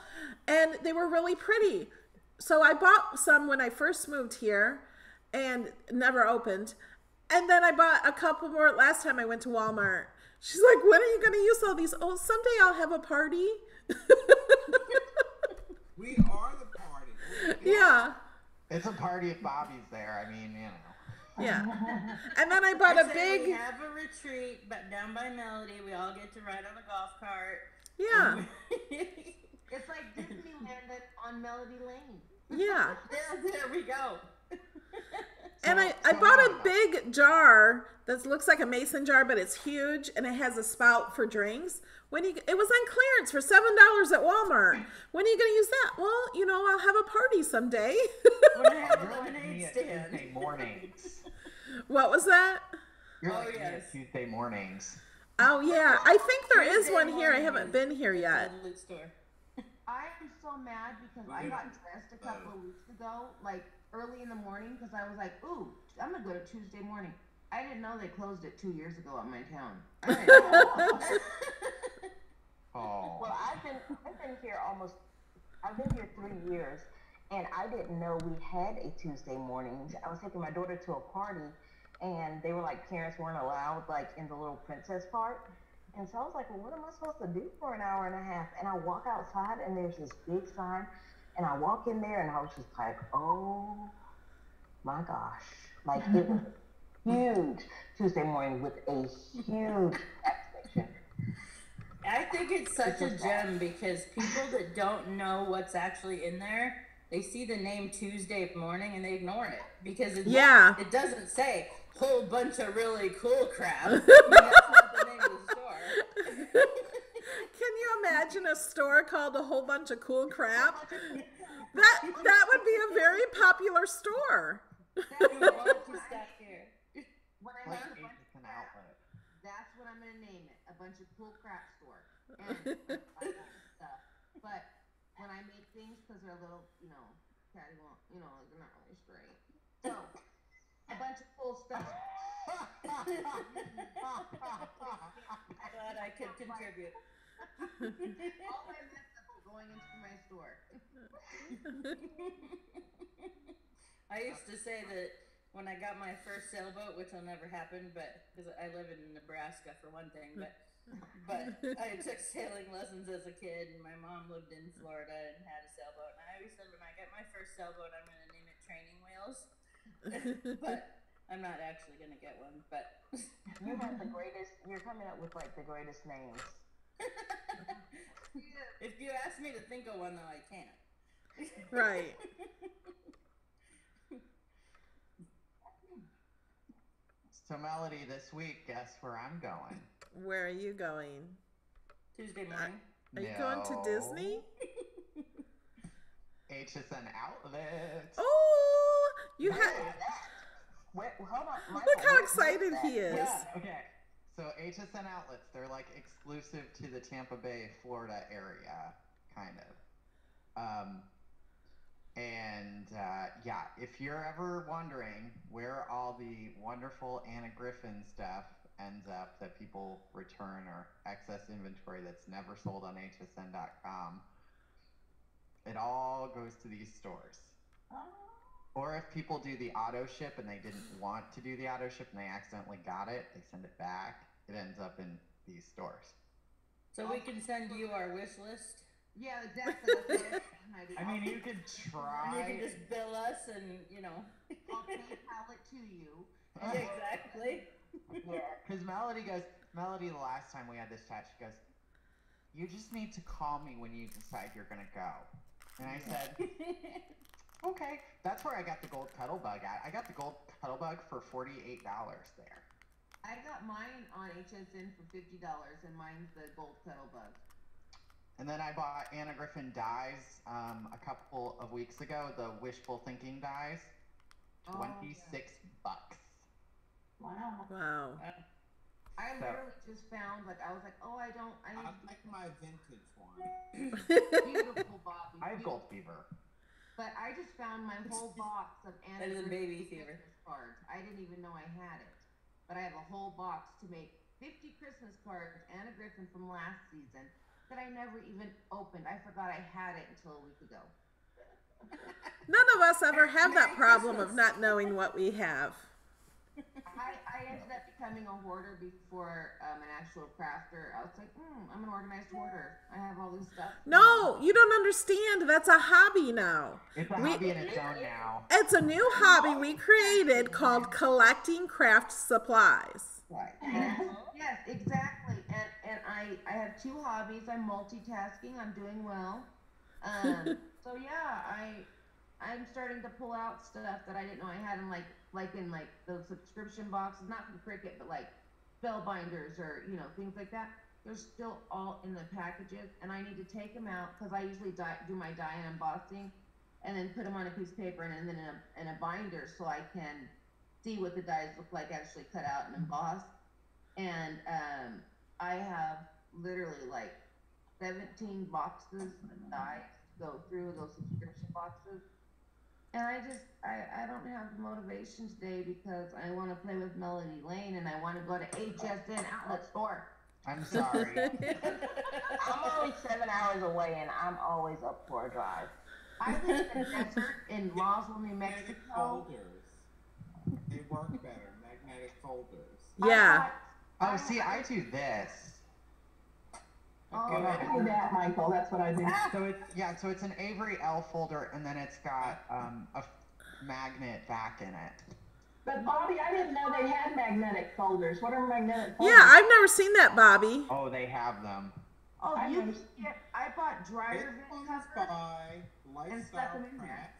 and they were really pretty. So I bought some when I first moved here and never opened. And then I bought a couple more last time I went to Walmart. She's like, when are you going to use all these? Oh, someday I'll have a party. We are the party. Yeah. It's a party if Bobby's there. I mean, you know. Yeah. And then I bought a I say we big, have a retreat, but down by Melody, we all get to ride on a golf cart. yeah. It's like Disneyland on Melody Lane. Yeah. There we go. And I bought a big jar that looks like a mason jar, but it's huge, and it has a spout for drinks. It was on clearance for $7 at Walmart. When are you going to use that? Well, I'll have a party someday. When I have a You're like me lemonade at stand. Tuesday mornings. What was that? You're Oh, like me yes. at Tuesday mornings. Oh, yeah. I think there is Tuesday one here. I morning haven't is been here at yet. the loot store. I am so mad because I got dressed a couple of weeks ago, like early in the morning, because I was like, ooh, I'm going to go to Tuesday morning. I didn't know they closed it 2 years ago at my town. I didn't know. Oh. Well, I've been here I've been here 3 years, and I didn't know we had a Tuesday morning. I was taking my daughter to a party, and they were like, parents weren't allowed, like, in the little princess part. And so I was like, well, what am I supposed to do for an hour and a half? And I walk outside and there's this big sign. And I walk in there and I was just like, oh my gosh. Like it was huge Tuesday morning with a huge tax section. I think it's such a gem because people that don't know what's actually in there, they see the name Tuesday morning and they ignore it because it doesn't say whole bunch of really cool crap. That's not the name of the store. Can you imagine a store called a whole bunch of cool crap? That would be a very popular store. When I Like make a bunch Ace of and crap, Outlet. that's what I'm gonna name it. A bunch of cool crap store. And I like stuff. But when I make things, because they're a little, catty, they're not really straight. So a bunch of cool stuff. Glad I could contribute. All my mess up going into my store. I used to say that when I got my first sailboat, which will never happen, but because I live in Nebraska for one thing, but I took sailing lessons as a kid, and my mom lived in Florida and had a sailboat. And I always said, when I get my first sailboat, I'm going to name it Training Wheels. But I'm not actually going to get one. But You have the greatest, you're coming up with like the greatest names. if you ask me to think of one, though, I can't. Right. So Melody, this week, guess where I'm going? Where are you going? Tuesday morning. Are you going to Disney? HSN Outlet. Oh, you have. Wait, hold on. Michael, Look how where's excited that? he is. Yeah, okay. So HSN Outlets, they're like exclusive to the Tampa Bay, Florida area, kind of. Yeah, if you're ever wondering where all the wonderful Anna Griffin stuff ends up that people return or excess inventory that's never sold on hsn.com, it all goes to these stores. Or if people do the auto ship and they didn't want to do the auto ship and they accidentally got it, they send it back. It ends up in these stores. So we can send you our wish list. Yeah, exactly. That's what I mean, you could You try. can just bill us and, I'll PayPal it to you. Exactly. Yeah. Because Melody, the last time we had this chat, she goes, you just need to call me when you decide you're going to go. And I said, okay. That's where I got the gold cuddle bug at. I got the gold cuddle bug for $48 there. I got mine on HSN for $50, and mine's the gold cuddle bug. And then I bought Anna Griffin dies a couple of weeks ago, the wishful thinking dies. $26. Wow. Wow. I literally just found, I was like, oh, I like my vintage one. beautiful Bobby. I have gold fever. But I just found my whole box of Anna That is a Griffin baby fever. Christmas cards. I didn't even know I had it. But I have a whole box to make 50 Christmas cards, Anna Griffin from last season, that I never even opened. I forgot I had it until a week ago. None of us ever have that problem of not knowing what we have. I ended up becoming a hoarder before an actual crafter. I was like, I'm an organized hoarder. I have all this stuff. No, you don't understand. That's a hobby now. It's a hobby in its own now. It's a new hobby we created called collecting craft supplies. Right. Yes, exactly. And I have two hobbies. I'm multitasking. I'm doing well. So yeah, I'm starting to pull out stuff that I didn't know I had in like those subscription boxes, not from Cricut, but like spell binders or things like that. They're still all in the packages, and I need to take them out because I usually do my die and embossing, and then put them on a piece of paper and then in a binder so I can see what the dies look like actually cut out and embossed. And I have literally like 17 boxes of dies to go through, those subscription boxes. And I don't have the motivation today because I want to play with Melody Lane and I want to go to HSN Outlet Store. I'm sorry. I'm only 7 hours away and I'm always up for a drive. I live in the desert in Roswell, New Magnetic Mexico. folders. They work better. Magnetic folders. Yeah. Oh, see, I do this. Oh, Go ahead. Do that, Michael. That's what I do. So it's an Avery L folder, and then it's got a magnet back in it. But Bobby, I didn't know they had magnetic folders. What are magnetic folders? Yeah, I've never seen that, Bobby. Oh, they have them. Oh, I you can understand. get, I bought dryer It vent comes covers. by and stuck Lifestyle 'em in there. Crafts.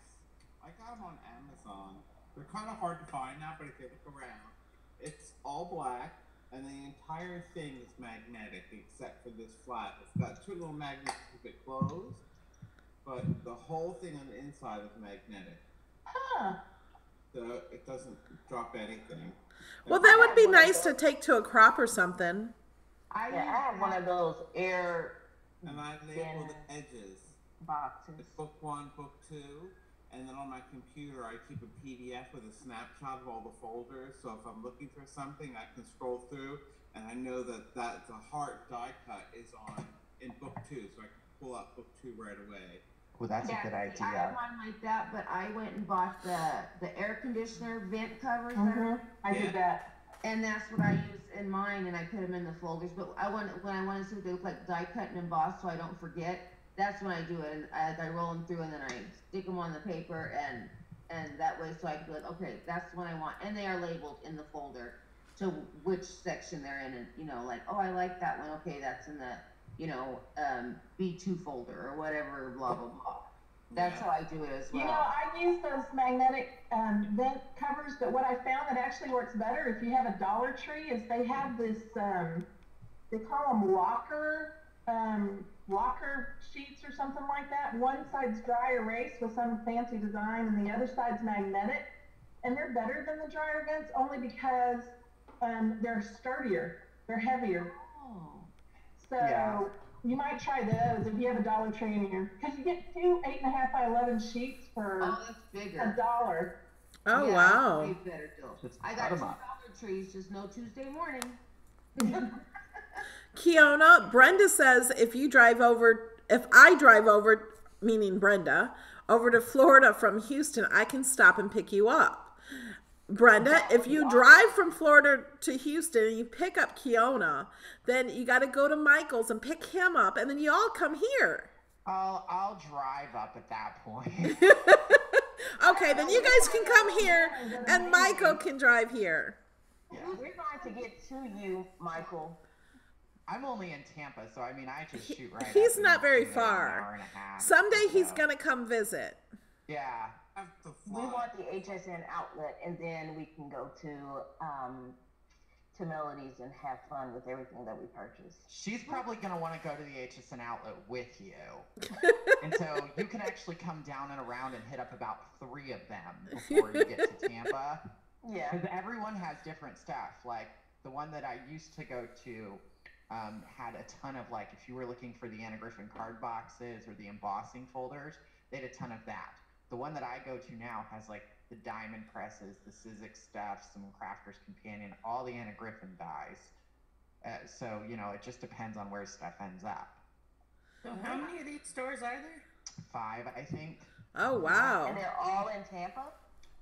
I got them on Amazon. They're kind of hard to find now, but if you look around, it's all black, and the entire thing is magnetic except for this flap. It's got two little magnets to keep it closed, but the whole thing on the inside is magnetic. Huh. So it doesn't drop anything. Well, that would be nice to take to a crop or something. I Yeah, I have one of those air And I label the edges. boxes. It's book 1, book 2, and then on my computer I keep a PDF with a snapshot of all the folders. So if I'm looking for something, I can scroll through, and I know that the heart die cut is on in book 2, so I can pull up book 2 right away. Well, that's Yeah, a good I idea. have one like that, but I went and bought the air conditioner vent covers, I did that. and that's what I use in mine, and I put them in the folders. But when I want to see what they look like die cut and embossed, so I don't forget. That's when I do it, and I roll them through, and then I stick them on the paper, and that way, so I can be like, okay, that's the one I want, and they are labeled in the folder to which section they're in, and like, oh, I like that one. Okay, that's in the B2 folder or whatever, blah blah blah. That's how I do it as well. I use those magnetic vent covers, but what I found that actually works better if you have a Dollar Tree is they have this, they call them locker sheets or something like that. One side's dry erase with some fancy design, and the other side's magnetic. And they're better than the dryer vents only because they're sturdier, they're heavier. Oh. So Yeah. you might try those if you have a Dollar Tree in here, because you get 2 8.5 by 11 sheets for Oh, that's bigger. $1. Oh, Yeah, wow. way better deal. Just I cut got 'em 2 up. Dollar Trees, just no Tuesday morning. Kiona, Brenda says if I drive over, meaning Brenda, over to Florida from Houston, I can stop and pick you up. Brenda, if you drive from Florida to Houston and you pick up Kiona, then you got to go to Michael's and pick him up, and then you all come here. I'll drive up at that point. Okay, then you guys can come here, and Michael can drive here. We're going to get to you, Michael. I'm only in Tampa, so I mean, I just shoot right up He's and not very shoot in an far. hour and a half, Someday he's so. going to come visit. Yeah. I have to We fly. want the HSN outlet, and then we can go to Melody's and have fun with everything that we purchase. She's probably going to want to go to the HSN outlet with you. And so you can actually come down and around and hit up about 3 of them before you get to Tampa. Yeah. Because everyone has different stuff. Like the one that I used to go to had a ton of, like, if you were looking for the Anna Griffin card boxes or the embossing folders, they had a ton of that. The one that I go to now has, like, the diamond presses, the Sizzix stuff, some Crafter's Companion, all the Anna Griffin dies. So, it just depends on where stuff ends up. So how many of these stores are there? 5, I think. Oh, wow. And they're all in Tampa?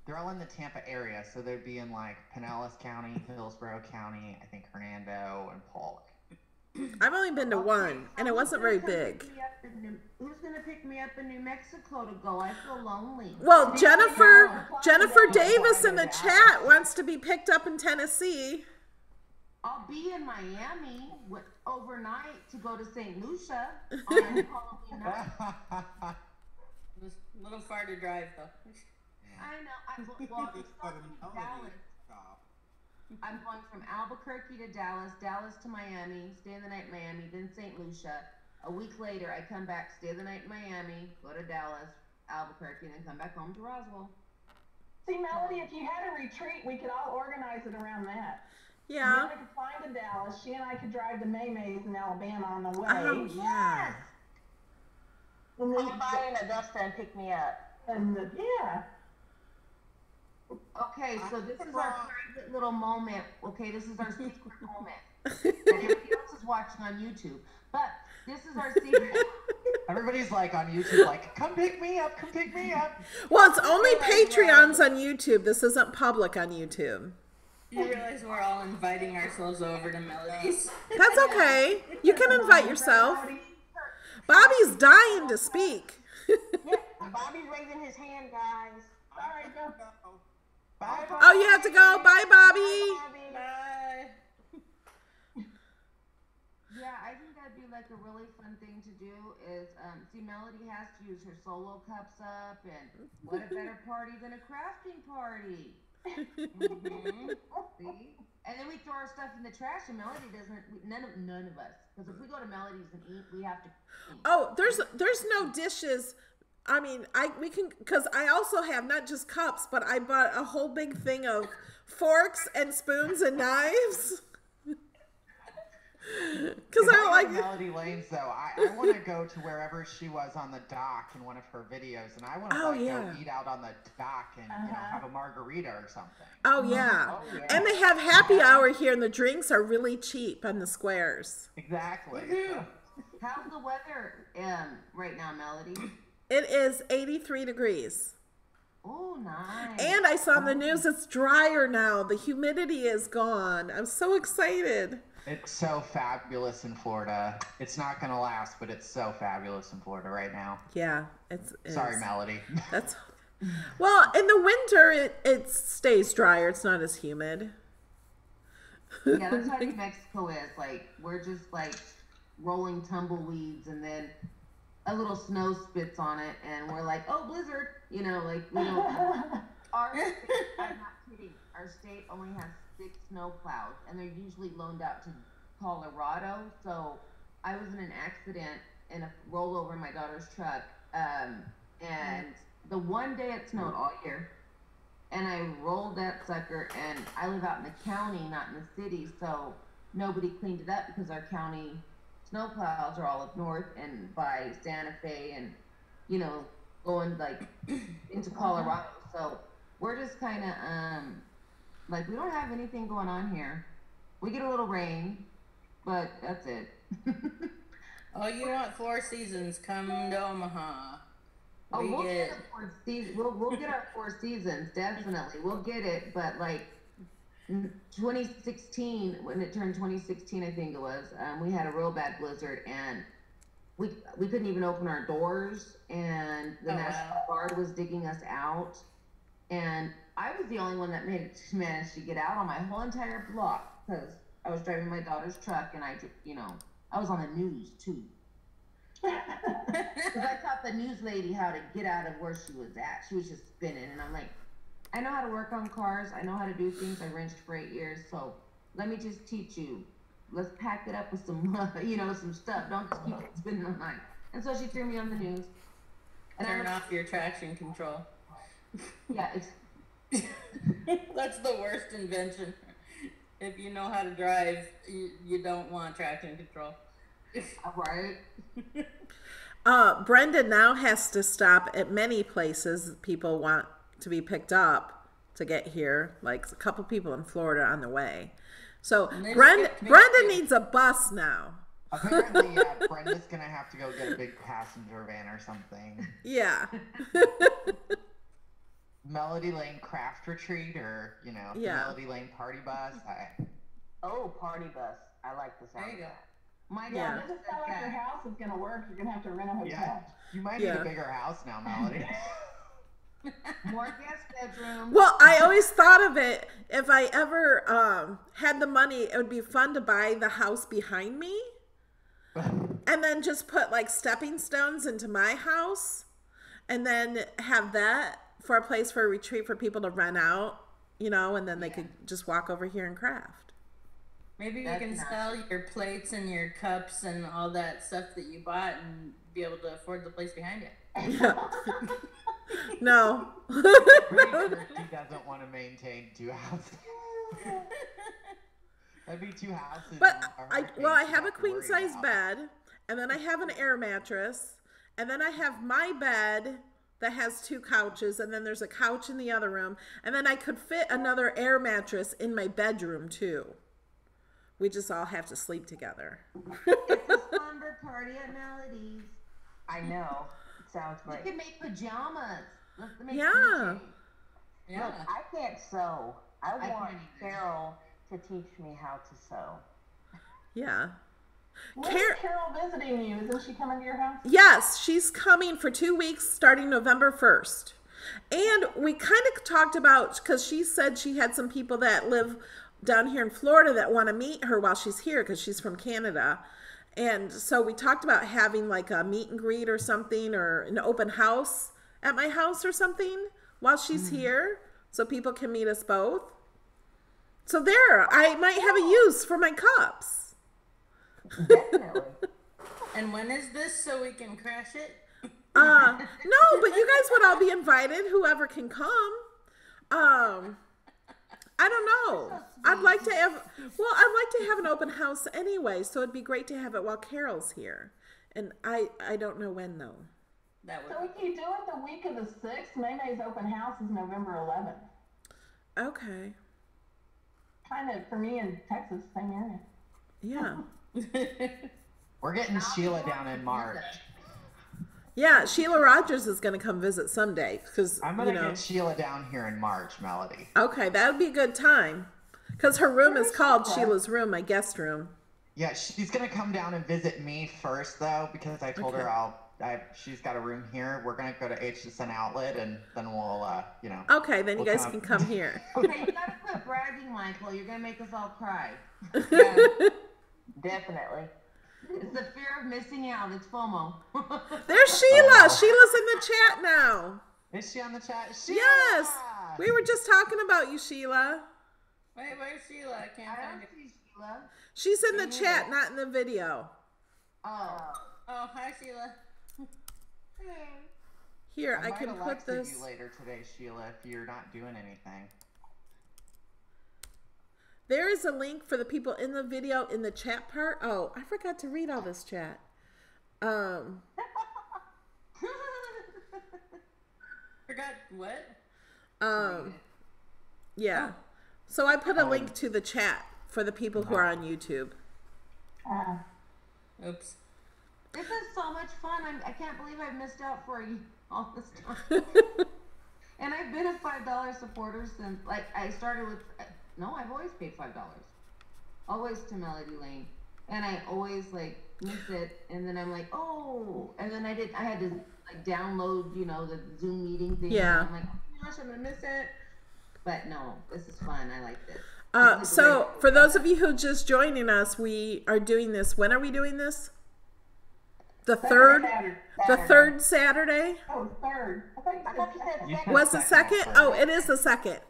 They're all in the Tampa area, so they'd be in, like, Pinellas County, Hillsborough County, I think Hernando, and Polk. I've only been to one, and it wasn't very Who's gonna big. pick me up in Who's going to pick me up in New Mexico to go? I feel lonely. Well, Jennifer Davis in the chat wants to be picked up in Tennessee. I'll be in Miami overnight to go to St. Lucia on Halloween night. It's a little far to drive though. I know. I'm Just going go to to Dallas. Melody shop. I'm going from Albuquerque to Dallas, Dallas to Miami, stay the night in Miami, then St. Lucia. A week later, I come back, stay the night in Miami, go to Dallas, Albuquerque, and then come back home to Roswell. See, Melody, if you had a retreat, we could all organize it around that. Yeah. Then we could fly to Dallas. She and I could drive to May's in Alabama on the way. Oh, yeah. And then, Come by in Augusta and pick me up. yeah. Okay, so this is our private little moment. Okay, this is our secret moment. And everybody else is watching on YouTube. But this is our secret. Everybody's like on YouTube, like, come pick me up, come pick me up. Well, it's only Patreons on YouTube. This isn't public on YouTube. You realize we're all inviting ourselves over to Melody's. That's okay. You can invite yourself. Bobby's dying to speak. Yeah, Bobby's raising his hand, guys. All right, go. Bye, Oh, you have to go. Bye, Bobby. Bobby. Bye. Yeah, I think that'd be like a really fun thing to do is, see, Melody has to use her solo cups up, and what a better party than a crafting party. See? And then we throw our stuff in the trash, and Melody doesn't, none of us. Because if we go to Melody's and eat, we have to eat. Oh, there's no dishes. I mean, we can, because I also have not just cups, but I bought a whole big thing of forks and spoons and knives. Because I don't like Melody Lanes, though. I want to go to wherever she was on the dock in one of her videos, and I want to go eat out on the dock and have a margarita or something. Oh yeah. Oh, yeah. And they have happy hour here, and the drinks are really cheap on the squares. Exactly. How's the weather right now, Melody? It is 83 degrees. Oh, nice. And I saw in the news it's drier now. The humidity is gone. I'm so excited. It's so fabulous in Florida. It's not going to last, but it's so fabulous in Florida right now. Yeah, Sorry, Melody. That's well, in the winter it stays drier. It's not as humid. Yeah, that's how New Mexico is. Like, we're just like rolling tumbleweeds, and then a little snow spits on it, and we're like, oh, blizzard. You know, like, we don't. Our state, I'm not kidding. Our state only has 6 snow plows, and they're usually loaned out to Colorado. So I was in an accident in a rollover in my daughter's truck, and the one day it snowed all year, and I rolled that sucker, and I live out in the county, not in the city, so nobody cleaned it up because our county snow plows are all up north and by Santa Fe and, you know, going like into Colorado. So we're just kind of like, we don't have anything going on here. We get a little rain, but that's it. Oh, you want 4 seasons? Come to Omaha. Oh, we'll get our 4 seasons. We'll get our 4 seasons, definitely. We'll get it, but like 2016, when it turned 2016, I think it was, we had a real bad blizzard, and we couldn't even open our doors, and the National Guard was digging us out, and I was the only one that managed to get out on my whole entire block, because I was driving my daughter's truck, and I was on the news too. Because I taught the news lady how to get out of where she was at. She was just spinning, and I'm like, I know how to work on cars. I know how to do things. I wrenched for 8 years, so let me just teach you. Let's pack it up with some, some stuff. Don't just keep spinning all night. And so she threw me on the news. And Turn off your traction control. Yeah, That's the worst invention. If you know how to drive, you don't want traction control. right. Brenda now has to stop at many places people want to be picked up to get here, like a couple people in Florida on the way. So Brenda needs a bus now. Apparently, Brenda's going to have to go get a big passenger van or something. Yeah. Melody Lane Craft Retreat, or, the Melody Lane Party Bus. Oh, party bus. I like the sound There you of go. that. My Yeah, daughter it doesn't said sound like your that. house is gonna work. You're gonna have to rent a hotel. Yeah, you might need a bigger house now, Melody. More guest bedroom. Well, I always thought of it, if I ever had the money, it would be fun to buy the house behind me and then just put like stepping stones into my house and then have that for a place for a retreat for people to rent out, and then they could just walk over here and craft. Maybe you That's can not- sell your plates and your cups and all that stuff that you bought and be able to afford the place behind you. No. Pretty sure she doesn't want to maintain 2 houses. That'd be 2 houses. But and I have a to queen worry size about. bed, and then I have an air mattress, and then I have my bed that has 2 couches, and then there's a couch in the other room, and then I could fit another air mattress in my bedroom too. We just all have to sleep together. It's a slumber party at Melody's. I know. It sounds We great. could make pajamas. Let's make Yeah. PJs. Yeah. Look, I can't sew. I I want can't either. Carol to teach me how to sew. Yeah. When is Carol visiting you? Isn't she coming to your house? Yes, she's coming for 2 weeks starting November 1st. And we kind of talked about, because she said she had some people that live down here in Florida that want to meet her while she's here because she's from Canada. And so we talked about having like a meet and greet or something, or an open house at my house or something while she's here so people can meet us both. So there, I might have a use for my cups. Definitely. And when is this so we can crash it? No, but you guys would all be invited, whoever can come. I don't know. I'd like to have an open house anyway, so it'd be great to have it while Carol's here. And I don't know when though. That So would if you do it the week of the 6th, Maymay's open house is November 11th. Okay. Kind of, for me in Texas, same area. Yeah. We're getting Sheila down in March. Yeah, Sheila Rogers is going to come visit someday because, I'm gonna get Sheila down here in March, Melody. Okay, that would be a good time because her room is called Sheila's room, my guest room. Yeah, she's gonna come down and visit me first though, because I told her she's got a room here. We're gonna go to HSN Outlet and then we'll, Okay, then you we'll guys can come here. Okay, you gotta quit bragging, Michael. You're gonna make us all cry. Definitely. It's the fear of missing out. It's FOMO. There's Sheila. Sheila's in the chat now. Is she on the chat? Sheila! Yes. We were just talking about you, Sheila. Wait, where's Sheila? I can't I find don't her. see Sheila. She's in the chat, not in the video. Oh. Oh, hi Sheila. Here, I might can put Alexa this. you later today, Sheila, if you're not doing anything. There is a link for the people in the video in the chat part. Oh, I forgot to read all this chat. Forgot what? Yeah. So I put a link to the chat for the people who are on YouTube. Oops. This is so much fun. I can't believe I've missed out for you all this time. And I've been a $5 supporter since, like, I started with, no, I've always paid $5. Always to Melody Lane. And I always, like, miss it. And then I'm like, oh. And then I had to, like, download, the Zoom meeting thing. Yeah. And I'm like, oh my gosh, I'm going to miss it. But no, this is fun. I like this. So for those of you who are just joining us, we are doing this. When are we doing this? The third Saturday? Oh, third. I thought you said You second. said Was the second? second. Oh, it is the second.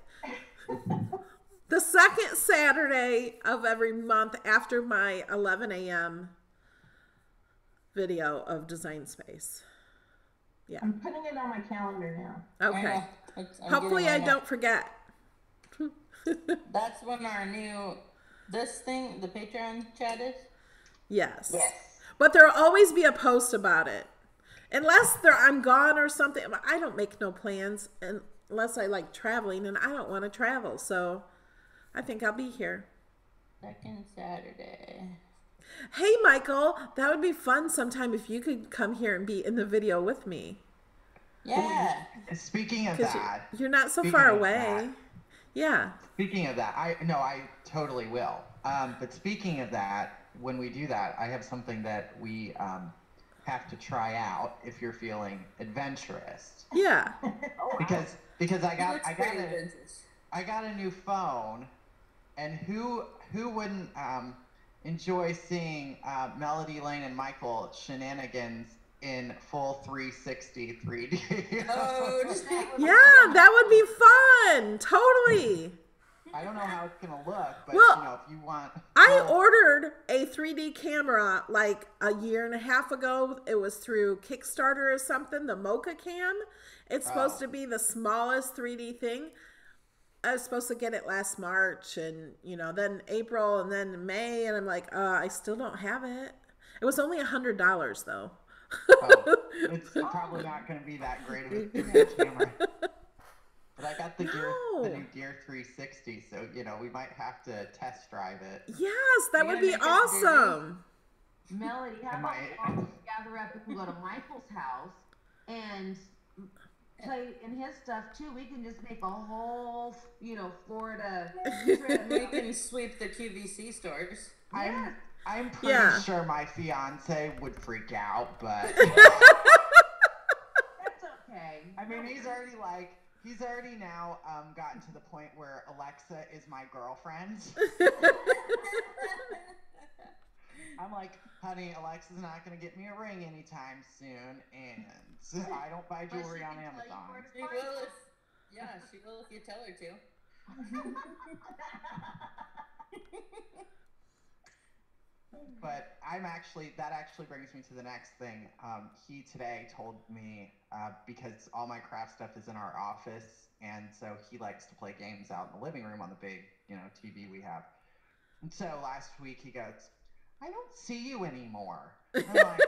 The second Saturday of every month after my 11 a.m. video of Design Space. Yeah. I'm putting it on my calendar now. Okay. I'm Hopefully I getting one don't forget. now. That's when our new, this thing, the Patreon chat is? Yes. Yes. But there'll always be a post about it. Unless I'm gone or something. I don't make no plans unless I like traveling, and I don't want to travel. So I think I'll be here. Second Saturday. Hey, Michael, that would be fun sometime if you could come here and be in the video with me. Yeah. Speaking of 'Cause that, you're not so Speaking far of away. that. Yeah. I totally will. But speaking of that, when we do that, I have something that we have to try out if you're feeling adventurous. Yeah. Because I He got looks I pretty got adventurous. a new phone, and who wouldn't enjoy seeing Melody Lane and Michael shenanigans in full 360 3D? Oh, just Yeah, that would be fun. Totally. I don't know how it's gonna look, but Well, if you want, I ordered a 3D camera like a year and a half ago. It was through Kickstarter or something, the Mocha Cam. It's supposed to be the smallest 3D thing. I was supposed to get it last March and, then April and then May. And I'm like, I still don't have it. It was only $100 though. it's probably not gonna be that great of a camera. But I got the new Gear 360, so we might have to test drive it. Yes, that You're would gonna be make us awesome. Melody, how Am about I- we all gather up? We can go to Michael's house and play in his stuff too. We can just make a whole, Florida trip. We can sweep the QVC stores. I'm pretty Yeah. sure my fiance would freak out, but That's okay. I mean, he's already now gotten to the point where Alexa is my girlfriend. I'm like, honey, Alexa's not going to get me a ring anytime soon, and I don't buy jewelry on Amazon. She will she will if you tell her to. But that actually brings me to the next thing. He today told me, because all my craft stuff is in our office, and so he likes to play games out in the living room on the big, TV we have. And so last week he goes, I don't see you anymore. And I'm like,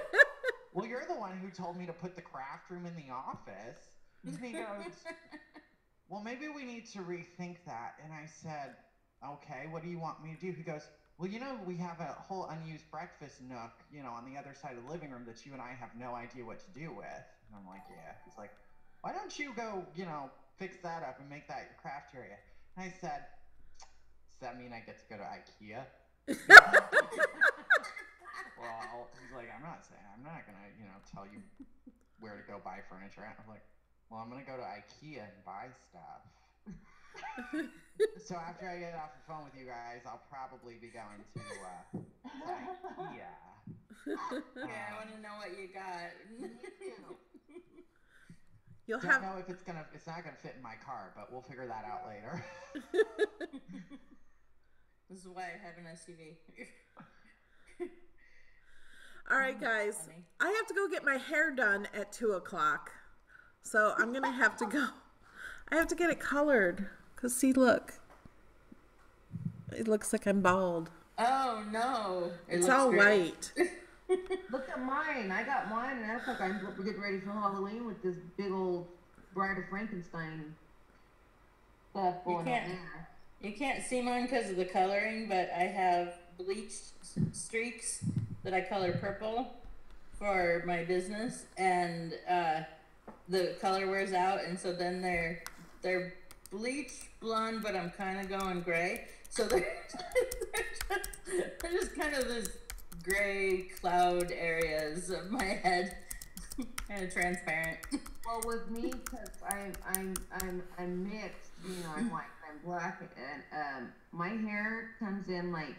well, you're the one who told me to put the craft room in the office. And he goes, well, maybe we need to rethink that. And I said, okay, what do you want me to do? He goes, well, we have a whole unused breakfast nook, on the other side of the living room that you and I have no idea what to do with. And I'm like, yeah. He's like, why don't you go, fix that up and make that your craft area? And I said, does that mean I get to go to IKEA? Well, he's like, I'm not gonna, tell you where to go buy furniture. I'm like, well, I'm gonna go to IKEA and buy stuff. So after I get off the phone with you guys, I'll probably be going to IKEA. Yeah, I want to know what you got. You'll Don't have. know if it's not gonna fit in my car, but we'll figure that out later. This is why I have an SUV. All right, guys. Funny. I have to go get my hair done at 2:00, so I'm gonna have to go. I have to get it colored. Cause see, look, it looks like I'm bald. Oh no! It's all white. Look at mine. I got mine, and that's like I'm getting ready for Halloween with this big old Bride of Frankenstein stuff going on there. You can't see mine because of the coloring, but I have bleached streaks that I color purple for my business, and the color wears out, and so then they're bleached blonde, but I'm kind of going gray. So they're just kind of this gray cloud areas of my head, kind of transparent. Well, with me, because I'm mixed. I'm white and I'm black, and my hair comes in like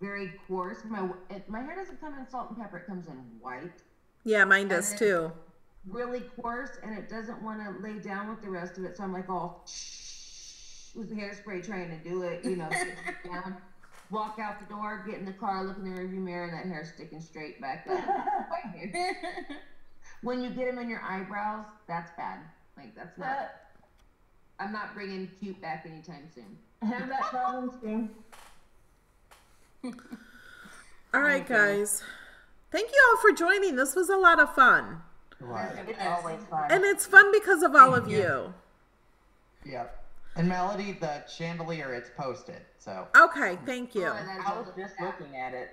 very coarse. My hair doesn't come in salt and pepper; it comes in white. Yeah, mine does And too. Really coarse, and it doesn't want to lay down with the rest of it. So I'm like all with the hairspray trying to do it, sit down, walk out the door, get in the car, look in the rearview mirror, and that hair's sticking straight back up. White hair. When you get them in your eyebrows, that's bad. Like that's not. I'm not bringing cute back anytime soon. I have that problem too. All right, guys. Thank you all for joining. This was a lot of fun. Right. It's always fun. And it's fun because of all of you. Yep. And Melody, the chandelier, it's posted. So. Okay, thank you. I was just looking at it.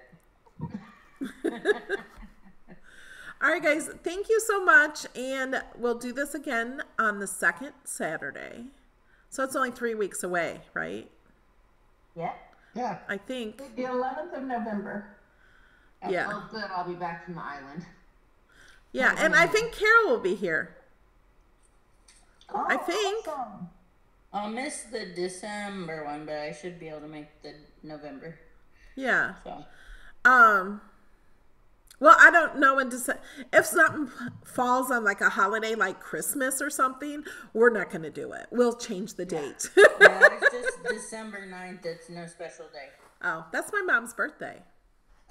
All right, guys, thank you so much. And we'll do this again on the second Saturday. So it's only 3 weeks away, right? Yeah. Yeah. I think. The 11th of November. Yeah. Oh, good. I'll be back from the island. Yeah, and I think Carol will be here. Oh, I think. awesome. I'll miss the December one, but I should be able to make the November. Yeah. So Well, I don't know when if something falls on like a holiday like Christmas or something, we're not going to do it. We'll change the date. yeah, it's just December 9th. It's no special day. Oh, that's my mom's birthday.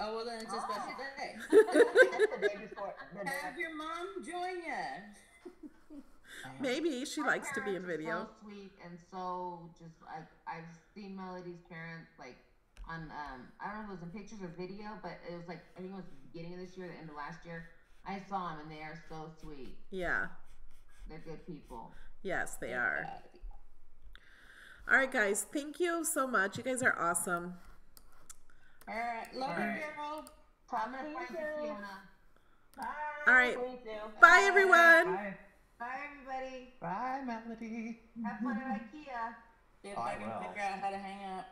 Oh, well, then it's a special day. That's the day before. Have your mom join you. Maybe she My likes to be in parents are video. So sweet and so just like I've seen Melody's parents like on I don't know if it was in pictures or video, but it was like I think it was the beginning of this year, the end of last year. I saw them and they are so sweet. Yeah. They're good people. Yes, they are. All right, guys. Thank you so much. You guys are awesome. All right, love you, girl. I'm gonna find you, Fiona. Bye. All right. Please do. Bye, everyone. Bye. Bye, everybody. Bye, Melody. Have fun at IKEA. See if Oh, I I can will. figure out how to hang out.